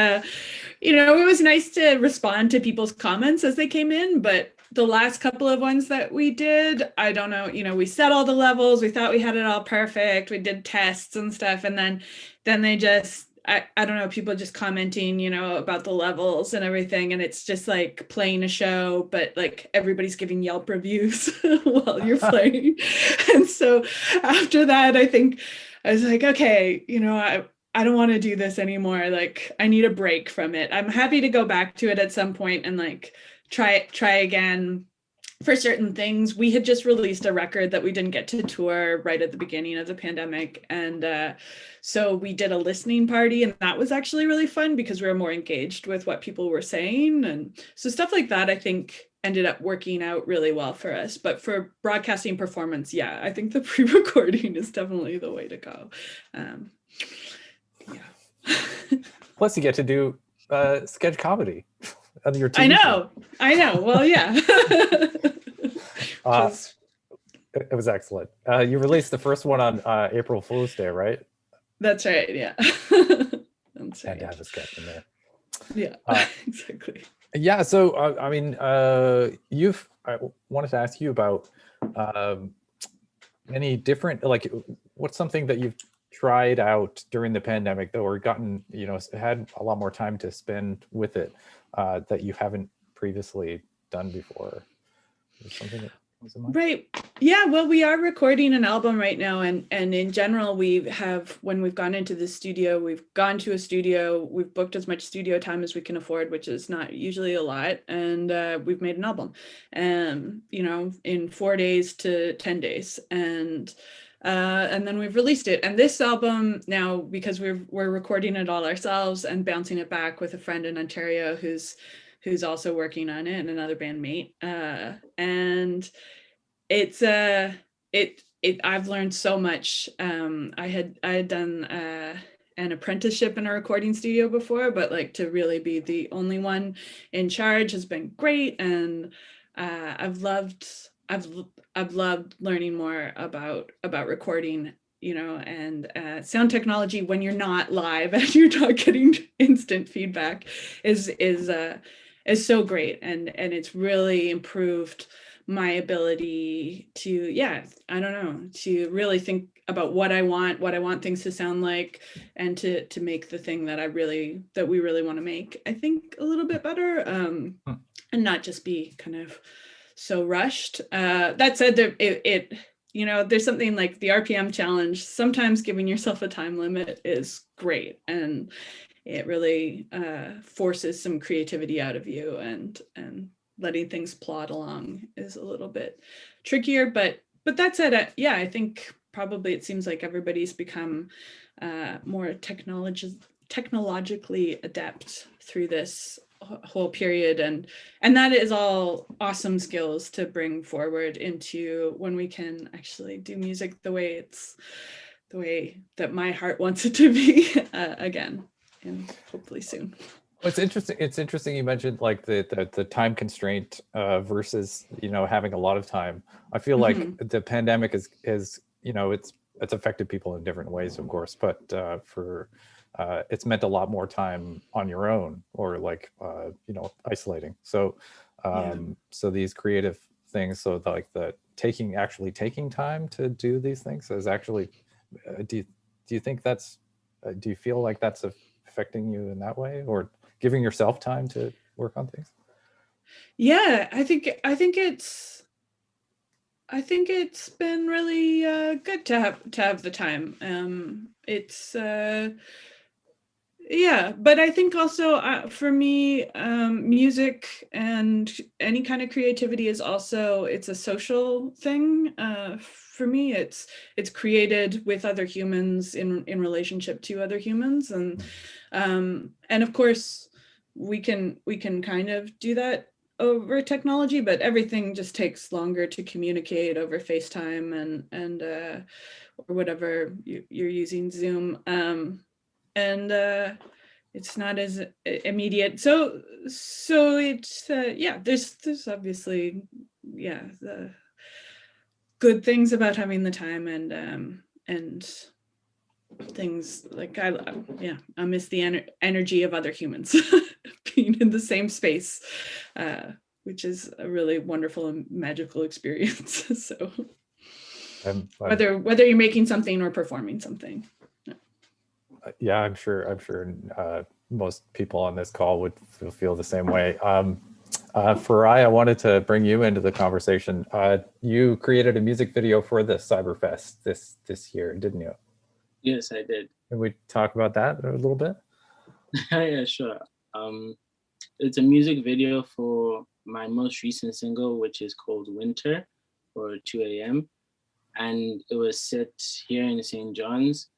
it was nice to respond to people's comments as they came in. But the last couple of ones that we did, I don't know, we set all the levels, we thought we had it all perfect, we did tests and stuff, and then they just, I don't know, people just commenting, about the levels and everything, and it's just like playing a show, but like everybody's giving Yelp reviews while you're playing. And so after that, I think I was like, okay, I don't want to do this anymore. Like, I need a break from it. I'm happy to go back to it at some point and like try again for certain things. We had just released a record that we didn't get to tour right at the beginning of the pandemic, and so we did a listening party, and that was actually really fun because we were more engaged with what people were saying, and so stuff like that I think ended up working out really well for us. But for broadcasting performance, yeah, I think the pre-recording is definitely the way to go. Yeah. Plus you get to do sketch comedy on your TV I show. know. Well, yeah. It was excellent. You released the first one on April Fool's Day, right? That's right. Yeah. That's Had to right. have a sketch in there. Yeah, exactly. Yeah. So, I mean, I wanted to ask you about any different, like, what's something that you've tried out during the pandemic, though, or gotten, had a lot more time to spend with it that you haven't previously done before? Is something that was in mind? Right. Yeah. Well, we are recording an album right now, and in general, when we've gone into the studio, we've gone to a studio, we've booked as much studio time as we can afford, which is not usually a lot, and we've made an album, in 4 days to 10 days, and then we've released it. And this album now, because we're recording it all ourselves and bouncing it back with a friend in Ontario who's also working on it, and another bandmate, and it's I've learned so much. I had done an apprenticeship in a recording studio before, but like to really be the only one in charge has been great, and I've loved learning more about recording, and sound technology when you're not live and you're not getting instant feedback is so great, and it's really improved my ability to, to really think about what I want things to sound like, and to make the thing that we really want to make, I think, a little bit better, and not just be kind of so rushed. That said, there's something like the RPM challenge. Sometimes giving yourself a time limit is great, and it really forces some creativity out of you, and letting things plod along is a little bit trickier. But that said, I think probably it seems like everybody's become more technologically adept through this whole period, and that is all awesome skills to bring forward into when we can actually do music the way that my heart wants it to be again, and hopefully soon. Well, it's interesting you mentioned like the time constraint versus having a lot of time. I feel like the pandemic is it's affected people in different ways, of course, but it's meant a lot more time on your own, or like isolating. So so these creative things, so like actually taking time to do these things is actually do you think that's do you feel like that's affecting you in that way, or giving yourself time to work on things? Yeah, I think it's been really good to have the time. Yeah, but I think also for me, music and any kind of creativity is also, it's a social thing. For me, it's created with other humans in relationship to other humans, and of course we can kind of do that over technology, but everything just takes longer to communicate over FaceTime and or whatever you're using, Zoom. And it's not as immediate. So it's yeah. There's obviously, yeah, the good things about having the time, and things like I miss the energy of other humans being in the same space, which is a really wonderful and magical experience. So whether you're making something or performing something. Yeah, I'm sure most people on this call would feel the same way. Farai, I wanted to bring you into the conversation. You created a music video for the Cyberfest this year, didn't you? Yes, I did. Can we talk about that a little bit? Yeah, sure. It's a music video for my most recent single, which is called Winter, or 2 a.m. And it was set here in St. John's.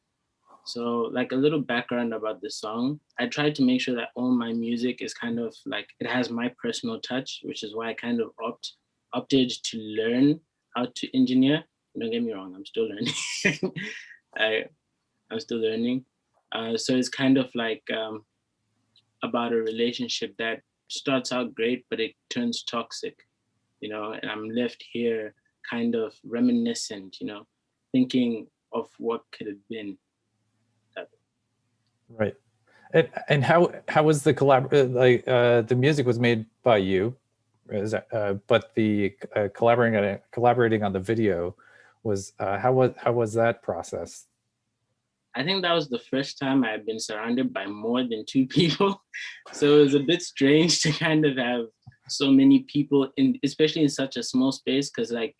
So like a little background about the song, I tried to make sure that all my music is kind of like, it has my personal touch, which is why I kind of opted to learn how to engineer. Don't get me wrong, I'm still learning. I'm still learning. So it's kind of like about a relationship that starts out great, but it turns toxic, and I'm left here kind of reminiscent, thinking of what could have been. Right. And how was the the music was made by you, but the collaborating on the video was how was that process? I think that was the first time I've been surrounded by more than 2 people. So it was a bit strange to kind of have so many people especially in such a small space. Cause like,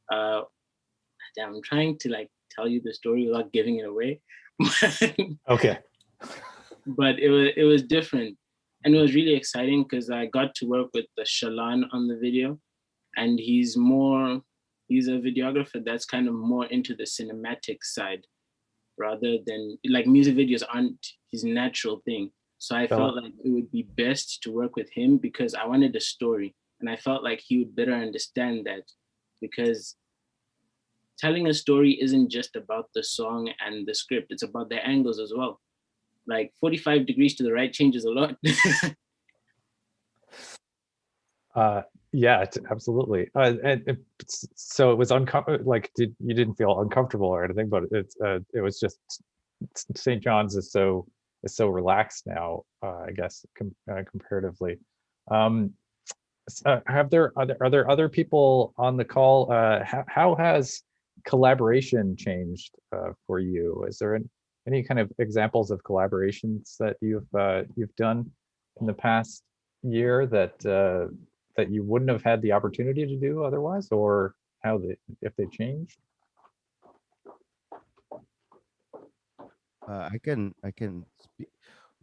I'm trying to like tell you the story without giving it away. Okay. But it was different. And it was really exciting because I got to work with the Shalon on the video. And he's a videographer that's kind of more into the cinematic side, rather than like music videos aren't his natural thing. So I felt like it would be best to work with him because I wanted a story. And I felt like he would better understand that, because telling a story isn't just about the song and the script, it's about the angles as well. Like 45 degrees to the right changes a lot. Yeah, absolutely. So it was like you didn't feel uncomfortable or anything, but it was just St. John's is so relaxed now, I guess comparatively. Are there other people on the call? How has collaboration changed for you? Is there any kind of examples of collaborations that you've done in the past year that you wouldn't have had the opportunity to do otherwise, or if they changed? I can speak.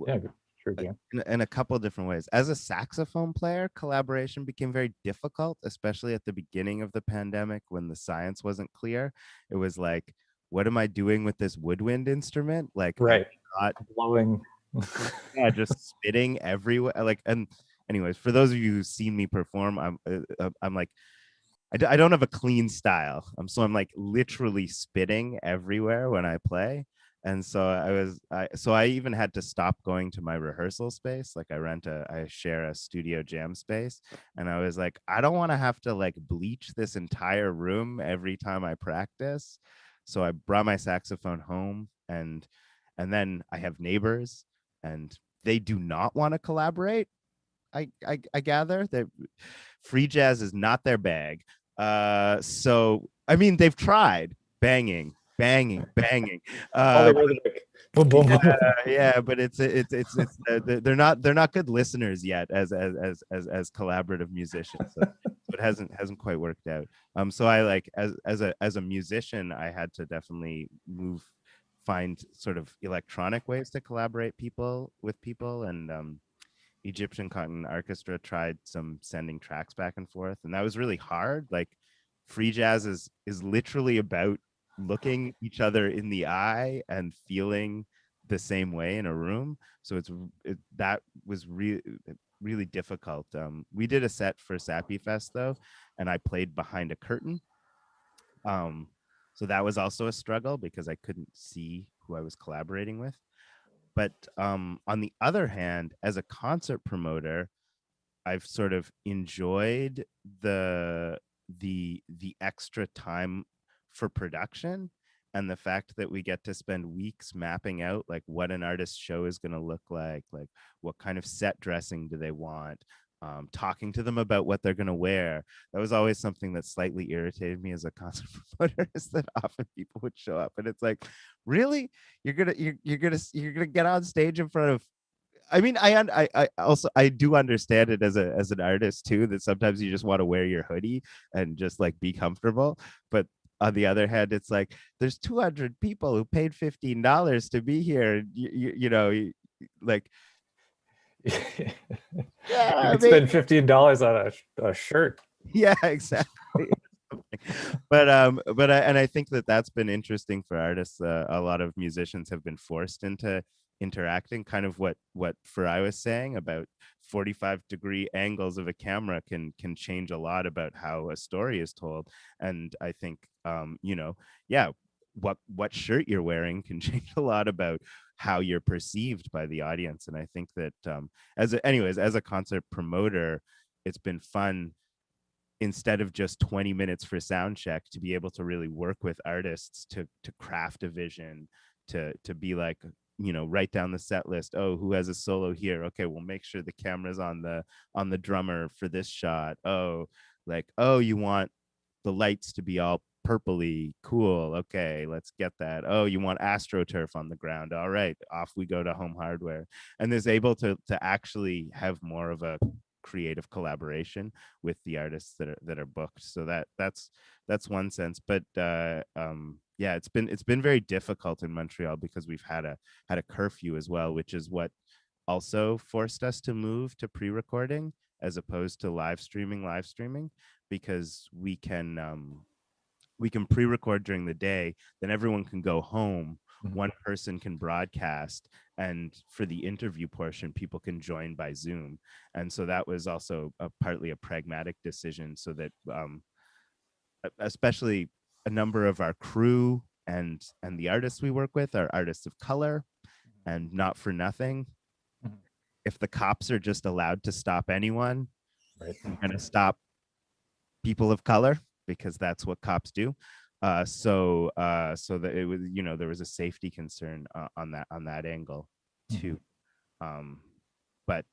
Yeah, sure, Dan. In a couple of different ways. As a saxophone player, collaboration became very difficult, especially at the beginning of the pandemic when the science wasn't clear. It was like, what am I doing with this woodwind instrument? Like, right, not blowing. Yeah, just spitting everywhere. Like, and anyways, for those of you who've seen me perform, I'm like, I don't have a clean style. So I'm like literally spitting everywhere when I play. And so I even had to stop going to my rehearsal space. Like I share a studio jam space. And I was like, I don't want to have to like bleach this entire room every time I practice. So I brought my saxophone home, and then I have neighbors and they do not want to collaborate. I gather that free jazz is not their bag. So I mean, they've tried banging. Boom, boom, boom. Yeah, but it's they're not good listeners yet as collaborative musicians. So it hasn't quite worked out. So I like as a musician, I had to definitely move find sort of electronic ways to collaborate with people. And Egyptian Cotton Orchestra tried some sending tracks back and forth, and that was really hard. Like free jazz is literally about looking each other in the eye and feeling the same way in a room. So that was really difficult. We did a set for Sappy Fest though, and I played behind a curtain. So that was also a struggle because I couldn't see who I was collaborating with. But on the other hand, as a concert promoter, I've sort of enjoyed the extra time for production, and the fact that we get to spend weeks mapping out like what an artist's show is going to look like what kind of set dressing do they want, talking to them about what they're going to wear. That was always something that slightly irritated me as a concert promoter, is that often people would show up and it's like, really, you're gonna get on stage in front of, I mean, I also I do understand it as an artist too, that sometimes you just want to wear your hoodie and just like be comfortable. But on the other hand, it's like there's 200 people who paid $15 to be here. And you know, like, yeah, You could spend $15 on a shirt. yeah, exactly. But I think that's been interesting for artists. A lot of musicians have been forced into interacting, kind of what Farai was saying about 45-degree angles of a camera can change a lot about how a story is told. And I think you know, yeah, what shirt you're wearing can change a lot about how you're perceived by the audience. And I think that as a concert promoter, it's been fun, instead of just 20 minutes for sound check, to be able to really work with artists to craft a vision, to be like, you know, write down the set list. Oh, who has a solo here? Okay, we'll make sure the camera's on the drummer for this shot. Oh, like, oh, you want the lights to be all purpley, cool, okay, let's get that. Oh, you want astroturf on the ground, all right, off we go to Home Hardware. And is able to actually have more of a creative collaboration with the artists that are booked. So that's one sense. But yeah, it's been very difficult in Montreal because we've had a curfew as well, which is what also forced us to move to pre-recording as opposed to live streaming, because we can pre-record during the day, then everyone can go home, one person can broadcast, and for the interview portion, people can join by Zoom. And so that was also partly a pragmatic decision, so that especially a number of our crew and the artists we work with are artists of color, and not for nothing, if the cops are just allowed to stop anyone, Right. they're going to stop people of color, because that's what cops do. So that it was, you know, there was a safety concern on that angle too. But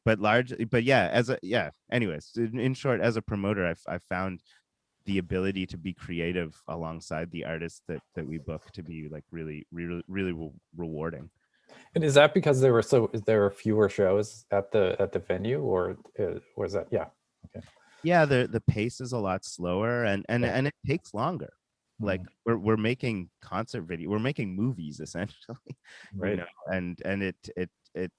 largely, but yeah, anyways, in short, as a promoter, I've found the ability to be creative alongside the artists that we book to be like really rewarding. And is that because there were fewer shows at the venue, or was that, yeah? Okay. Yeah, the pace is a lot slower, and it takes longer. Like we're making concert video, we're making movies essentially, right? You know, and it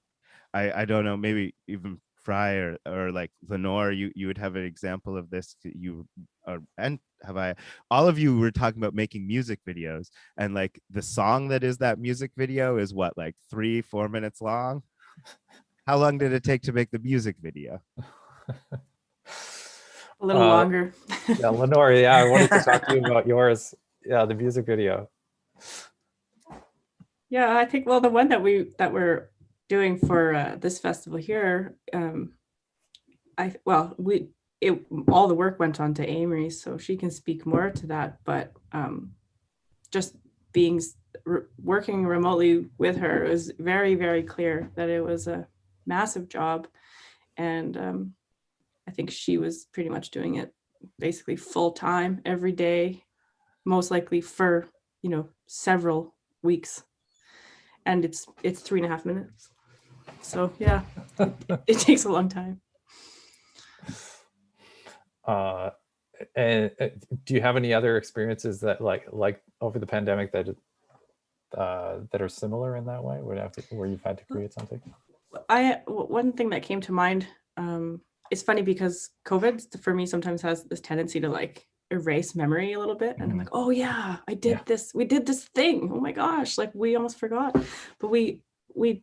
I don't know, maybe even Farai or like Lenore, you would have an example of this. You and Haviah, all of you were talking about making music videos, and like the song that is that music video is what, like 3-4 minutes long. How long did it take to make the music video? A little longer. Yeah, Lenore, yeah, I wanted to talk to you about yours. Yeah, the music video. Yeah, I think, well, the one that we're doing for this festival here, all the work went on to Amory, so she can speak more to that. But just working remotely with her, it was very, very clear that it was a massive job, and I think she was pretty much doing it basically full time every day, most likely for, you know, several weeks. And it's 3.5 minutes. So yeah, it takes a long time. And do you have any other experiences that like over the pandemic that that are similar in that way, where you've had to create something? One thing that came to mind, it's funny because COVID for me sometimes has this tendency to like erase memory a little bit. And I'm like, oh yeah, I did this. We did this thing. Oh my gosh, like we almost forgot. But we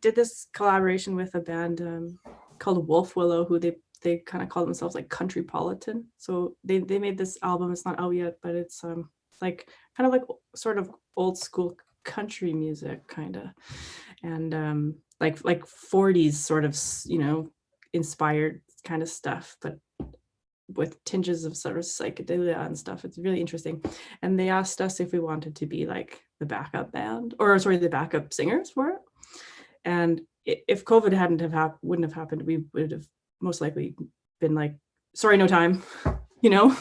did this collaboration with a band called Wolf Willow, who they kind of call themselves like Countrypolitan. So they made this album. It's not out yet, but it's like kind of like sort of old school country music kind of, and like 40s sort of, you know, inspired kind of stuff, but with tinges of sort of psychedelia and stuff. It's really interesting. And they asked us if we wanted to be like the backup band, or sorry, the backup singers for it. And if COVID wouldn't have happened, we would have most likely been like, sorry, no time, you know?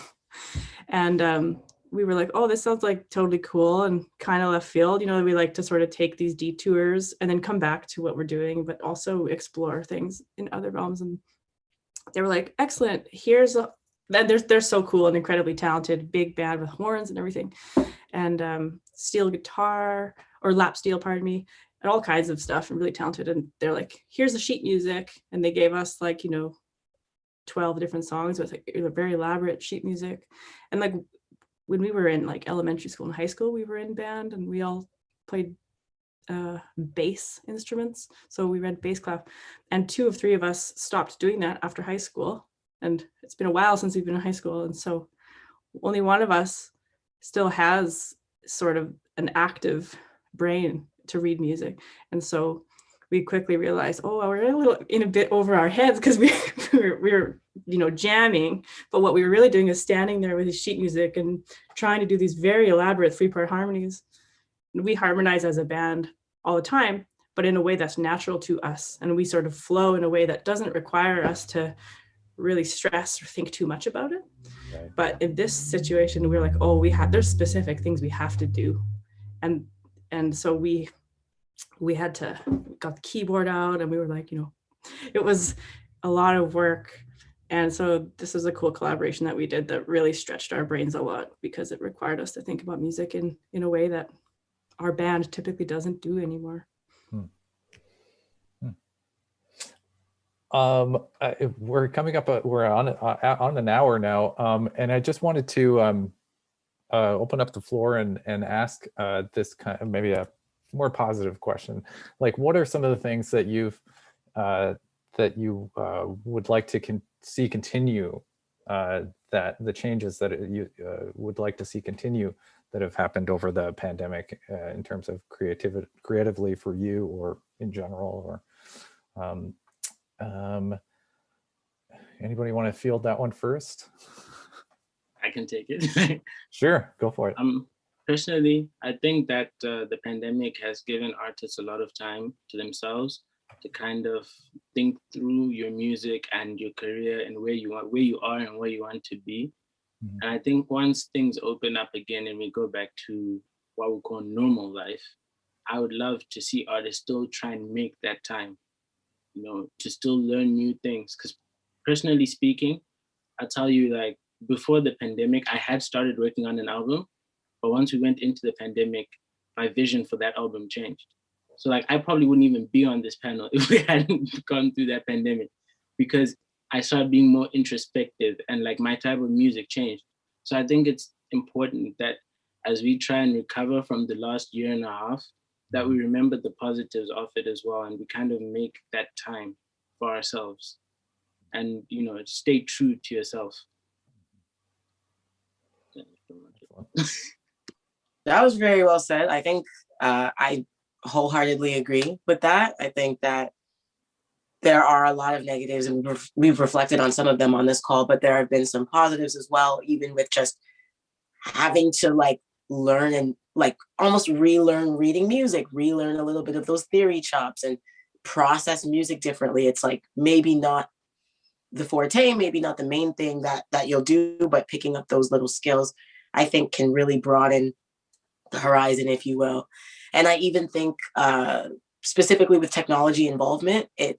And we were like, oh, this sounds like totally cool and kind of left field. You know, we like to sort of take these detours and then come back to what we're doing, but also explore things in other realms. And they were like, excellent, they're so cool and incredibly talented, big band with horns and everything, and steel guitar, or lap steel, pardon me, and all kinds of stuff, and really talented. And they're like, here's the sheet music. And they gave us like, you know, 12 different songs with like very elaborate sheet music. And like when we were in like elementary school and high school, we were in band and we all played bass instruments. So we read bass class, and 2 of 3 of us stopped doing that after high school. And it's been a while since we've been in high school. And so only one of us still has sort of an active brain to read music. And so we quickly realized, oh, we're in a bit over our heads, because we were, you know, jamming. But what we were really doing is standing there with his sheet music and trying to do these very elaborate 3-part harmonies. And we harmonize as a band all the time, but in a way that's natural to us. And we sort of flow in a way that doesn't require us to really stress or think too much about it. Right. But in this situation, we were like, oh, there's specific things we have to do. And so we got the keyboard out, and we were like, you know, it was a lot of work. And so this is a cool collaboration that we did that really stretched our brains a lot, because it required us to think about music in a way that our band typically doesn't do anymore. We're coming up, we're on an hour now. And I just wanted to open up the floor and ask this kind of maybe a more positive question. Like, what are some of the things that you would like to see continue, that the changes that you would like to see continue that have happened over the pandemic, in terms of creatively for you, or in general, or anybody want to field that one first? I can take it. Sure, go for it. Personally, I think that the pandemic has given artists a lot of time to themselves to kind of think through your music and your career and where you are and where you want to be. Mm-hmm. And I think once things open up again and we go back to what we call normal life, I would love to see artists still try and make that time, you know, to still learn new things. Because personally speaking, I'll tell you, like, before the pandemic, I had started working on an album, but once we went into the pandemic, my vision for that album changed. So like, I probably wouldn't even be on this panel if we hadn't gone through that pandemic, because I started being more introspective and like my type of music changed. So I think it's important that as we try and recover from the last year and a half, that we remember the positives of it as well, and we kind of make that time for ourselves, and, you know, stay true to yourself. That was very well said. I think I wholeheartedly agree with that. I think that there are a lot of negatives, and we've reflected on some of them on this call, but there have been some positives as well, even with just having to like learn and like almost relearn reading music, relearn a little bit of those theory chops and process music differently. It's like maybe not the forte, maybe not the main thing that you'll do, but picking up those little skills, I think, can really broaden the horizon, if you will. And I even think specifically with technology involvement, it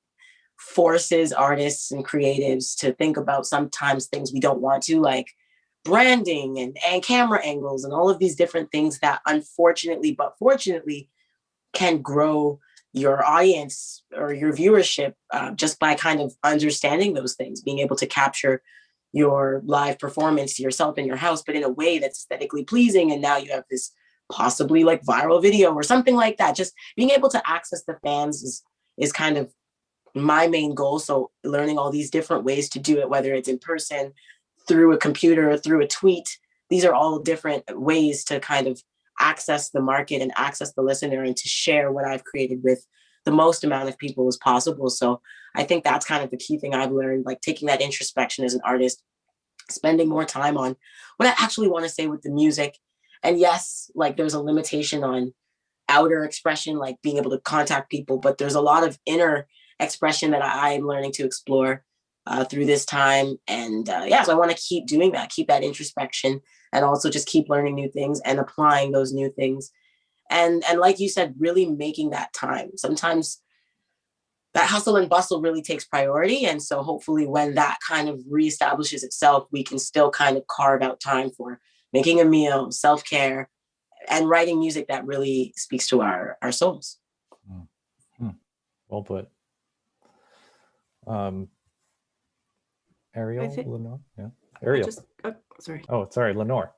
forces artists and creatives to think about sometimes things we don't want to, like branding and camera angles and all of these different things that unfortunately, but fortunately, can grow your audience or your viewership just by kind of understanding those things, being able to capture your live performance yourself in your house, but in a way that's aesthetically pleasing. And now you have this possibly like viral video or something like that. Just being able to access the fans is kind of my main goal. So learning all these different ways to do it, whether it's in person, through a computer, or through a tweet, these are all different ways to kind of access the market and access the listener and to share what I've created with the most amount of people as possible. So I think that's kind of the key thing I've learned, like taking that introspection as an artist, spending more time on what I actually want to say with the music. And yes, like there's a limitation on outer expression, like being able to contact people, but there's a lot of inner expression that I'm learning to explore through this time. And yeah, so I want to keep doing that, keep that introspection, and also just keep learning new things and applying those new things. And like you said, really making that time. Sometimes that hustle and bustle really takes priority. And so hopefully when that kind of reestablishes itself, we can still kind of carve out time for making a meal, self-care, and writing music that really speaks to our souls. Well put. Ariel, Lenore? Yeah. Ariel. Sorry. Oh, sorry, Lenore.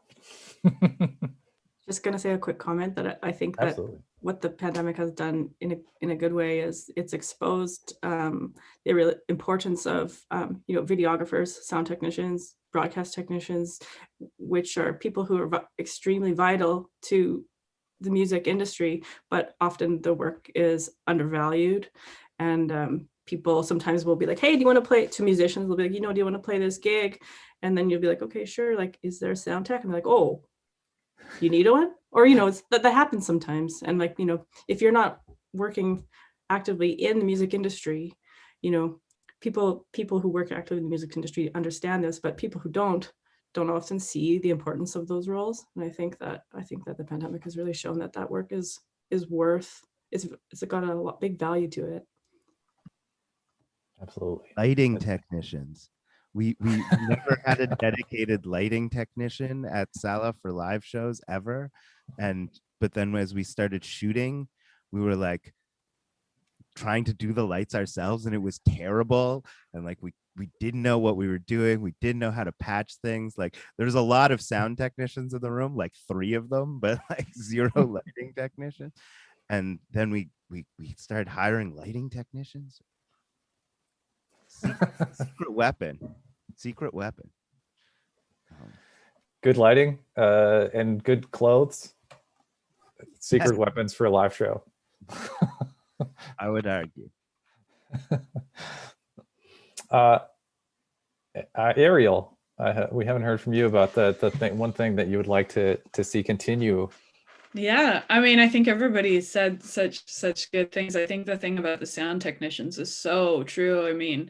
Just going to say a quick comment that I think that what the pandemic has done in a good way is it's exposed the real importance of videographers, sound technicians, broadcast technicians, which are people who are extremely vital to the music industry, but often the work is undervalued. And people sometimes will be like, hey, do you want to play, to musicians, they'll be like, do you want to play this gig? And then you'll be like, okay, sure. Like, is there a sound tech? And they're like, oh, you need one? Or, it's, that happens sometimes. And like, if you're not working actively in the music industry, people who work actively in the music industry understand this, but people who don't often see the importance of those roles. And I think that the pandemic has really shown that work is worth, it's got a big value to it. Absolutely. Lighting technicians. We never had a dedicated lighting technician at Sala for live shows ever. But then as we started shooting, we were like trying to do the lights ourselves, and it was terrible. And like we didn't know what we were doing. We didn't know how to patch things. Like there's a lot of sound technicians in the room, like 3 of them, but like 0 lighting technicians. And then we started hiring lighting technicians. Secret weapon. Good lighting and good clothes. Secret weapons for a live show. I would argue. Ariel, we haven't heard from you about the one thing that you would like to see continue. Yeah, I mean, I think everybody said such good things. I think the thing about the sound technicians is so true. I mean,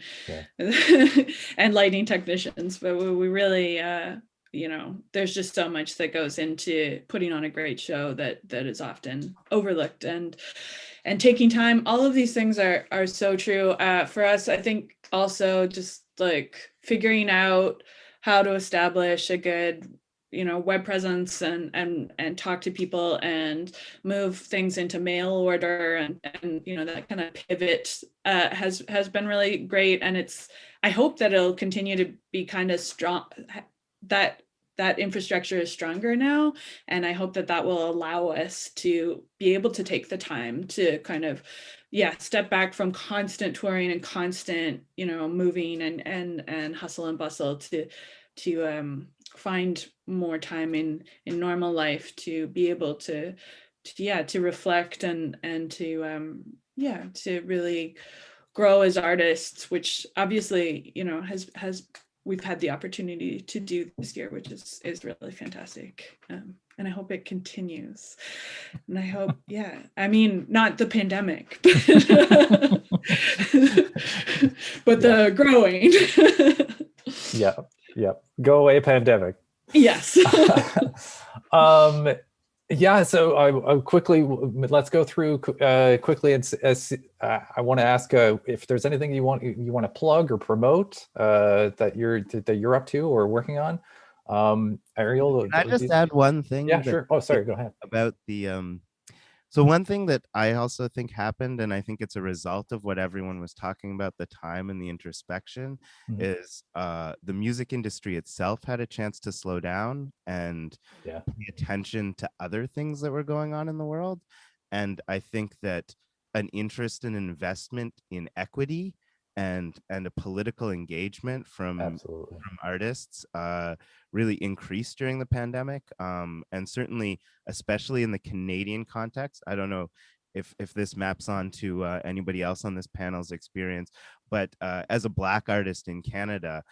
and lighting technicians, but we really, there's just so much that goes into putting on a great show that is often overlooked, and taking time. All of these things are so true. For us, I think also just like figuring out how to establish a good web presence and talk to people and move things into mail order and that kind of pivot has been really great. And I hope that it'll continue to be kind of strong, that infrastructure is stronger now. And I hope that will allow us to be able to take the time to kind of, step back from constant touring and constant, moving and hustle and bustle to find more time in normal life to be able to reflect and to really grow as artists, which obviously has we've had the opportunity to do this year, which is really fantastic. And I hope it continues. And I hope, I mean, not the pandemic, but the growing. Yeah. Go away, pandemic. Yes. So I quickly, let's go through quickly. As I want to ask if there's anything you want to plug or promote that you're up to or working on. Ariel, can I just add one thing? Yeah, sure. Oh, sorry. Go ahead. About the So one thing that I also think happened, and I think it's a result of what everyone was talking about, the time and the introspection, Mhm. is the music industry itself had a chance to slow down and Yeah, pay attention to other things that were going on in the world. And I think that an interest and investment in equity and a political engagement absolutely. from artists really increased during the pandemic. And certainly, especially in the Canadian context, I don't know if this maps on to anybody else on this panel's experience, but as a Black artist in Canada,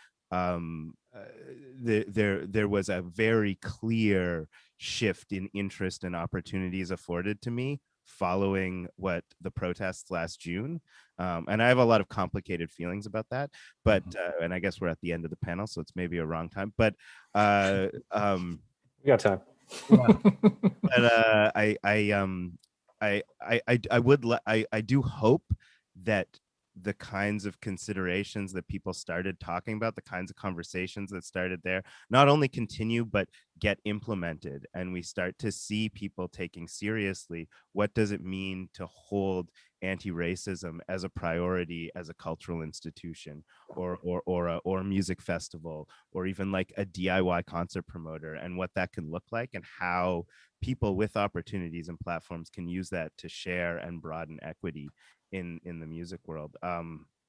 there was a very clear shift in interest and opportunities afforded to me following what the protests last June. And I have a lot of complicated feelings about that, but and I guess we're at the end of the panel, so it's maybe a wrong time, but We got time. yeah. But I do hope that the kinds of considerations that people started talking about, the kinds of conversations that started there, not only continue but get implemented, and we start to see people taking seriously what does it mean to hold anti-racism as a priority, as a cultural institution, or a music festival, or even like a DIY concert promoter, and what that can look like, and how people with opportunities and platforms can use that to share and broaden equity in the music world.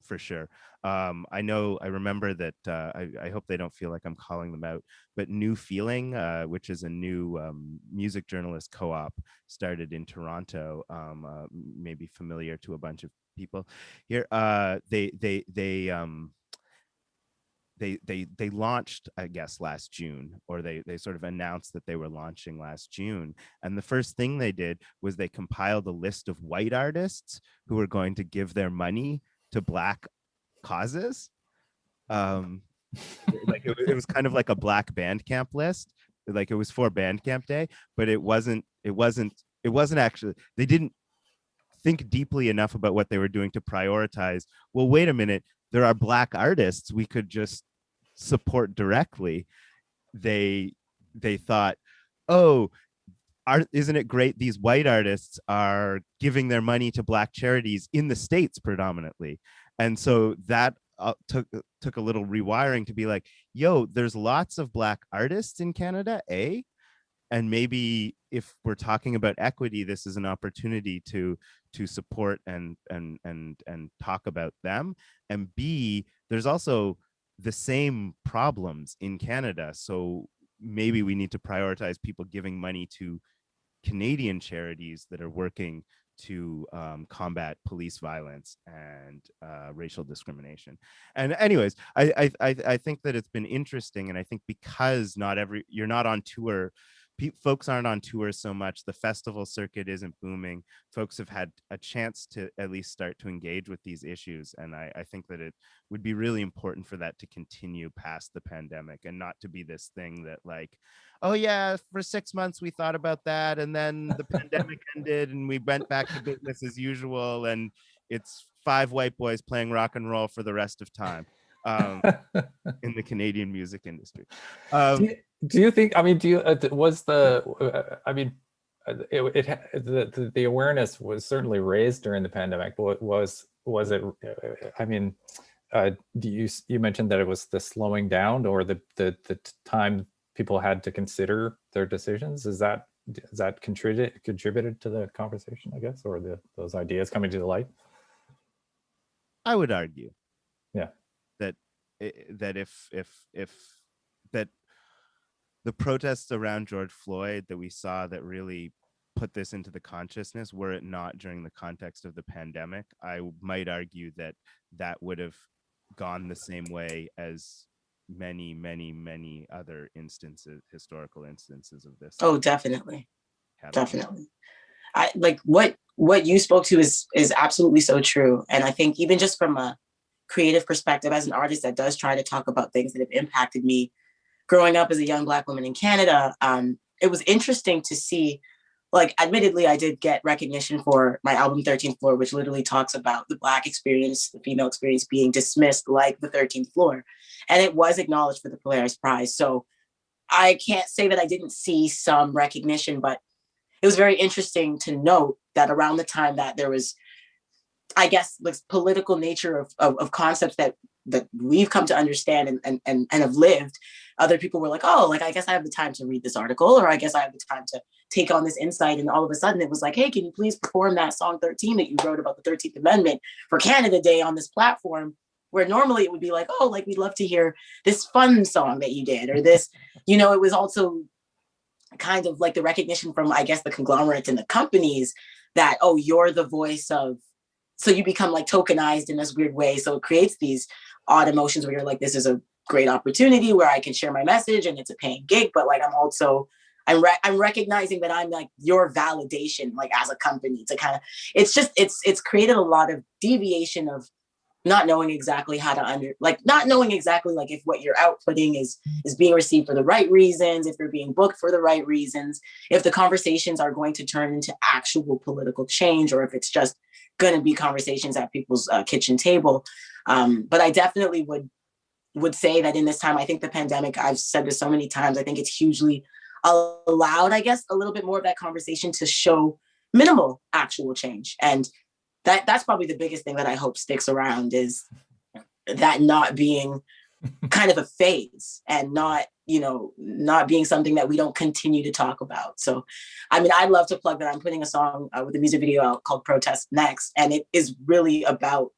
For sure. I remember that I hope they don't feel like I'm calling them out, but New Feeling, which is a new music journalist co-op started in Toronto, maybe familiar to a bunch of people here. They launched, I guess, last June, or they sort of announced that they were launching last June. And the first thing they did was they compiled a list of white artists who were going to give their money to Black causes. Like it was kind of like a Black Bandcamp list. Like it was for Bandcamp Day, but it wasn't actually, they didn't think deeply enough about what they were doing to prioritize. Well, wait a minute, there are Black artists we could just support directly. They thought, oh, isn't it great these white artists are giving their money to Black charities in the States predominantly. And so that took a little rewiring to be like, yo, there's lots of Black artists in Canada, and maybe if we're talking about equity, this is an opportunity to support and talk about them. And B, there's also the same problems in Canada, so maybe we need to prioritize people giving money to Canadian charities that are working to combat police violence and racial discrimination. And anyways, I think that it's been interesting, and I think because you're not on tour, folks aren't on tour so much, the festival circuit isn't booming, folks have had a chance to at least start to engage with these issues. And I think that it would be really important for that to continue past the pandemic, and not to be this thing that like, oh yeah, for 6 months we thought about that, and then the pandemic ended and we went back to business as usual, and it's 5 white boys playing rock and roll for the rest of time in the Canadian music industry. Do you think, I mean, was the, I mean, the awareness was certainly raised during the pandemic, but was it, I mean, you mentioned that it was the slowing down, or the time people had to consider their decisions. Is that contributed to the conversation, I guess, or those ideas coming to the light? I would argue, yeah, that if that the protests around George Floyd that we saw that really put this into the consciousness, were it not during the context of the pandemic, I might argue that that would have gone the same way as many other historical instances of this. Oh, definitely. Definitely. I like what you spoke to is absolutely so true. And I think even just from a creative perspective, as an artist that does try to talk about things that have impacted me growing up as a young Black woman in Canada, it was interesting to see, like, admittedly, I did get recognition for my album 13th Floor, which literally talks about the Black experience, the female experience being dismissed like the 13th floor. And it was acknowledged for the Polaris Prize. So I can't say that I didn't see some recognition, but it was very interesting to note that around the time that there was, I guess, like political nature of concepts that we've come to understand and have lived, other people were like, oh, like, I guess I have the time to read this article, or I guess I have the time to take on this insight. And all of a sudden it was like, hey, can you please perform that song 13 that you wrote about the 13th Amendment for Canada Day on this platform? Where normally it would be like, oh, like, we'd love to hear this fun song that you did, or this, you know. It was also kind of like the recognition from, I guess, the conglomerates and the companies that, oh, you're the voice of, so you become like tokenized in this weird way. So it creates these odd emotions where you're like, this is a great opportunity where I can share my message and it's a paying gig, but like, I'm recognizing that I'm like your validation, like, as a company, to kind of, it's created a lot of deviation of not knowing exactly how to not knowing exactly like if what you're outputting is being received for the right reasons, if you're being booked for the right reasons, if the conversations are going to turn into actual political change, or if it's just going to be conversations at people's kitchen table. But I definitely would say that in this time, I think the pandemic, I've said this so many times, I think it's hugely allowed, I guess, a little bit more of that conversation to show minimal actual change. And that's probably the biggest thing that I hope sticks around, is that not being kind of a phase, and not being something that we don't continue to talk about. So, I mean, I'd love to plug that I'm putting a song with a music video out called Protest Next. And it is really about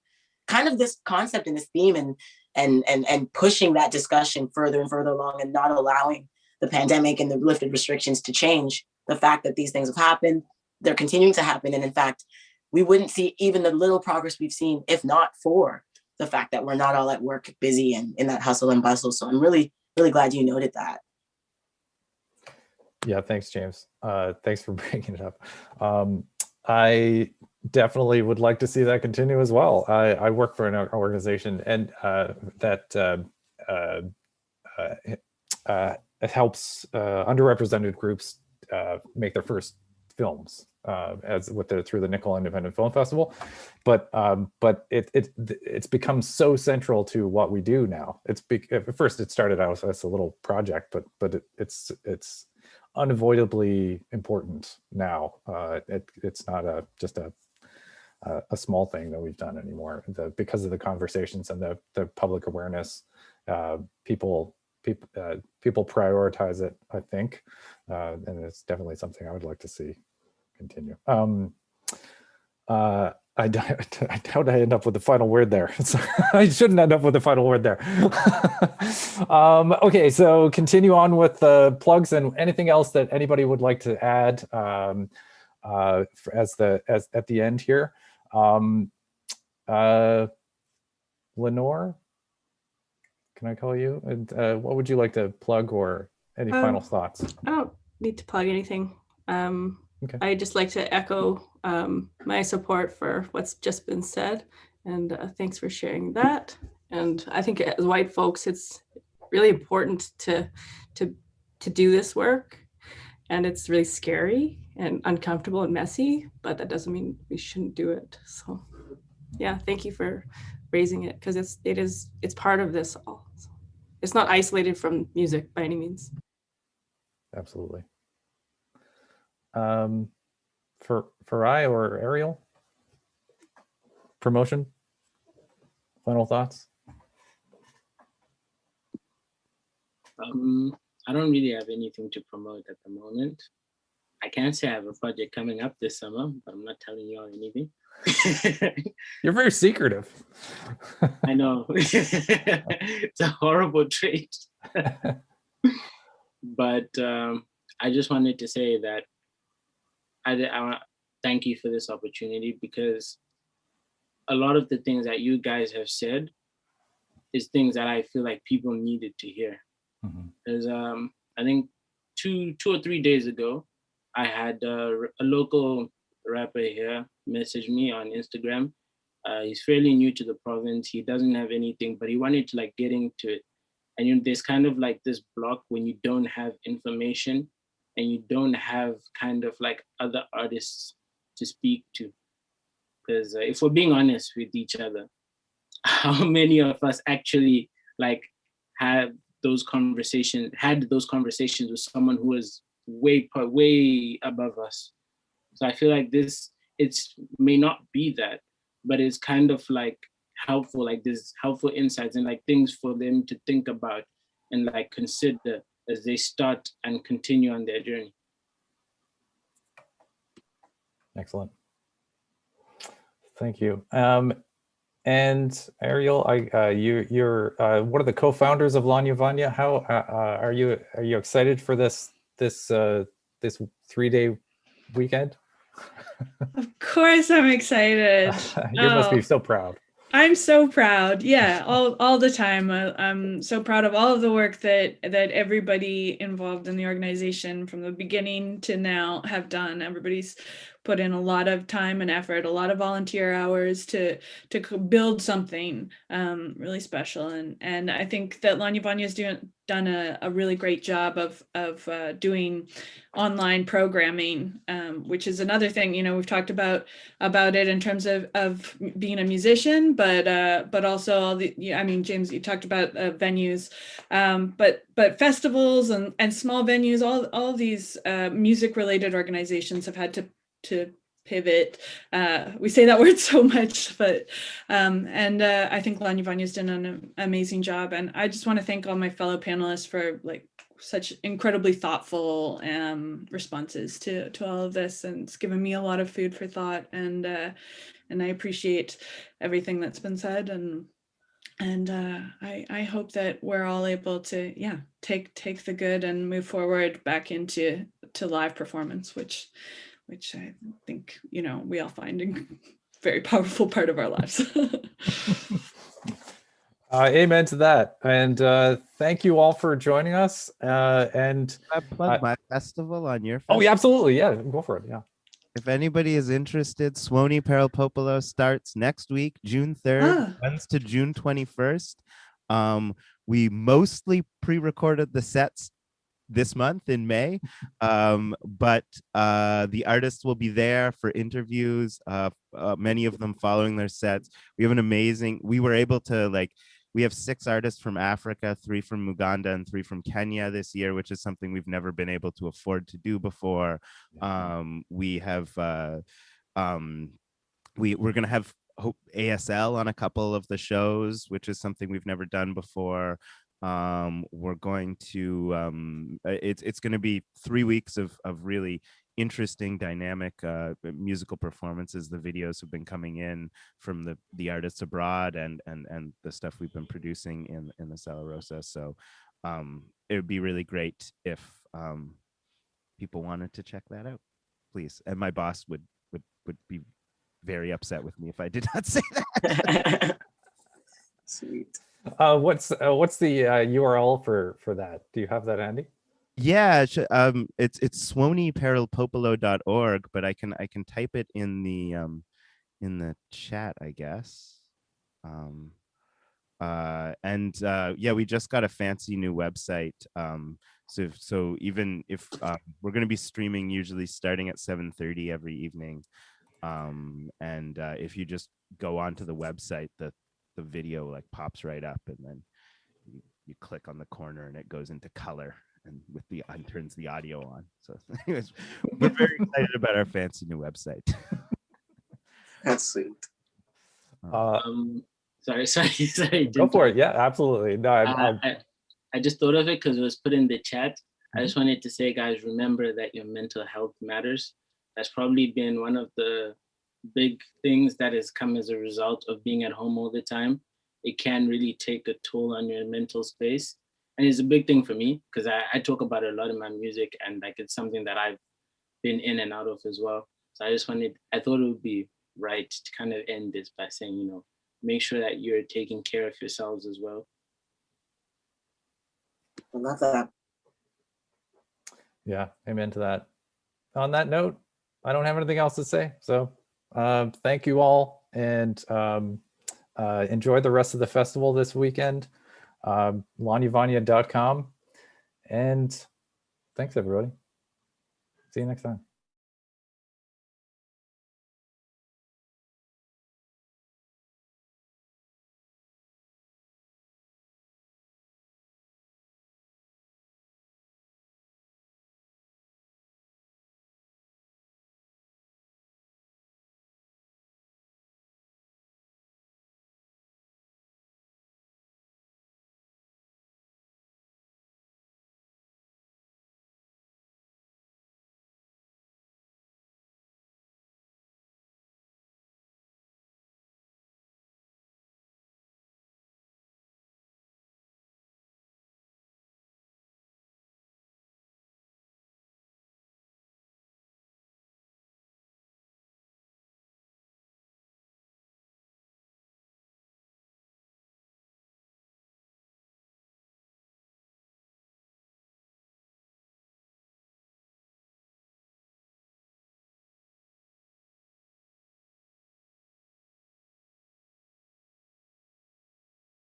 kind of this concept and this theme, and pushing that discussion further and further along, and not allowing the pandemic and the lifted restrictions to change the fact that these things have happened. They're continuing to happen. And in fact, we wouldn't see even the little progress we've seen if not for the fact that we're not all at work busy and in that hustle and bustle. So I'm really, really glad you noted that. Yeah, thanks, James. Thanks for bringing it up. I definitely would like to see that continue as well. I work for an organization, and that it helps underrepresented groups make their first films through the Nickel Independent Film Festival, but it's become so central to what we do now. At first it started out as a little project, but it's unavoidably important now. It's not just a small thing that we've done anymore. Because of the conversations and the public awareness, people prioritize it, I think, and it's definitely something I would like to see continue. I doubt I end up with the final word there. So I shouldn't end up with the final word there. Okay, so continue on with the plugs and anything else that anybody would like to add as at the end here. Lenore, can I call you? And what would you like to plug, or any final thoughts? I don't need to plug anything. Okay. I just like to echo my support for what's just been said, and thanks for sharing that. And I think as white folks, it's really important to do this work, and it's really scary and uncomfortable and messy, but that doesn't mean we shouldn't do it. So yeah, thank you for raising it, because it's part of this all. So it's not isolated from music by any means. Absolutely. For Farai or Ariel, promotion, final thoughts? I don't really have anything to promote at the moment. I can say I have a project coming up this summer, but I'm not telling you all anything. You're very secretive. I know. It's a horrible trait. But I just wanted to say that I want to thank you for this opportunity, because a lot of the things that you guys have said is things that I feel like people needed to hear. Because I think two or 3 days ago, I had a local rapper here message me on Instagram. He's fairly new to the province. He doesn't have anything, but he wanted to like get into it. And there's kind of like this block when you don't have information and you don't have kind of like other artists to speak to. Because if we're being honest with each other, how many of us actually like had those conversations with someone who was way above us. So I feel like it's may not be that, but it's kind of like helpful, like there's helpful insights and like things for them to think about and like consider as they start and continue on their journey. Excellent. Thank you. And Ariel, you're one of the co-founders of Lien Vanya. How are you excited for this 3-day weekend? Of course I'm excited. You must be so proud. I'm so proud. Yeah, all the time. I'm so proud of all of the work that everybody involved in the organization from the beginning to now have done. Everybody's put in a lot of time and effort, a lot of volunteer hours to build something really special. And I think that Lien Vanya has done a really great job of doing online programming, which is another thing. You know, we've talked about it in terms of being a musician, but also all the, I mean, James, you talked about venues, but festivals and small venues, all these music related organizations have had to pivot. We say that word so much, but I think Lien Vanya's done an amazing job, and I just want to thank all my fellow panelists for like such incredibly thoughtful responses to all of this, and it's given me a lot of food for thought, and I appreciate everything that's been said, and I hope that we're all able to take the good and move forward back into live performance, which I think, you know, we all find a very powerful part of our lives. Amen to that. And thank you all for joining us. And I plug my festival on your festival. oh, yeah, absolutely. Yeah, go for it. Yeah. If anybody is interested, Swoney Peril-Popolo starts next week, June 3rd, runs to June 21st. We mostly pre-recorded the sets this month in May, but the artists will be there for interviews, many of them following their sets. We were able to we have 6 artists from Africa, 3 from Uganda and 3 from Kenya this year, which is something we've never been able to afford to do before. We have we're going to have ASL on a couple of the shows, which is something we've never done before. We're going to it's going to be 3 weeks of really interesting, dynamic musical performances. The videos have been coming in from the artists abroad and the stuff we've been producing in the Sala Rosa. So it would be really great if people wanted to check that out, please. And my boss would be very upset with me if I did not say that. Sweet. What's the URL for that? Do you have that handy? Yeah, it's swoneyperilpopolo.org, but I can type it in the chat, I guess. Yeah, we just got a fancy new website. So even if we're going to be streaming usually starting at 7:30 every evening, and if you just go onto the website, the video like pops right up, and then you click on the corner and it goes into color and turns the audio on. So anyways, we're very excited about our fancy new website. That's sweet. Sorry. Go for it. Yeah, absolutely. No, I just thought of it because it was put in the chat. I just wanted to say, guys, remember that your mental health matters. That's probably been one of the big things that has come as a result of being at home all the time. It can really take a toll on your mental space. And it's a big thing for me because I talk about it a lot in my music, and like it's something that I've been in and out of as well. So I thought it would be right to kind of end this by saying, you know, make sure that you're taking care of yourselves as well. I love that. Yeah, amen to that. On that note, I don't have anything else to say. So thank you all, and enjoy the rest of the festival this weekend. LienVanya.com, and thanks everybody. See you next time.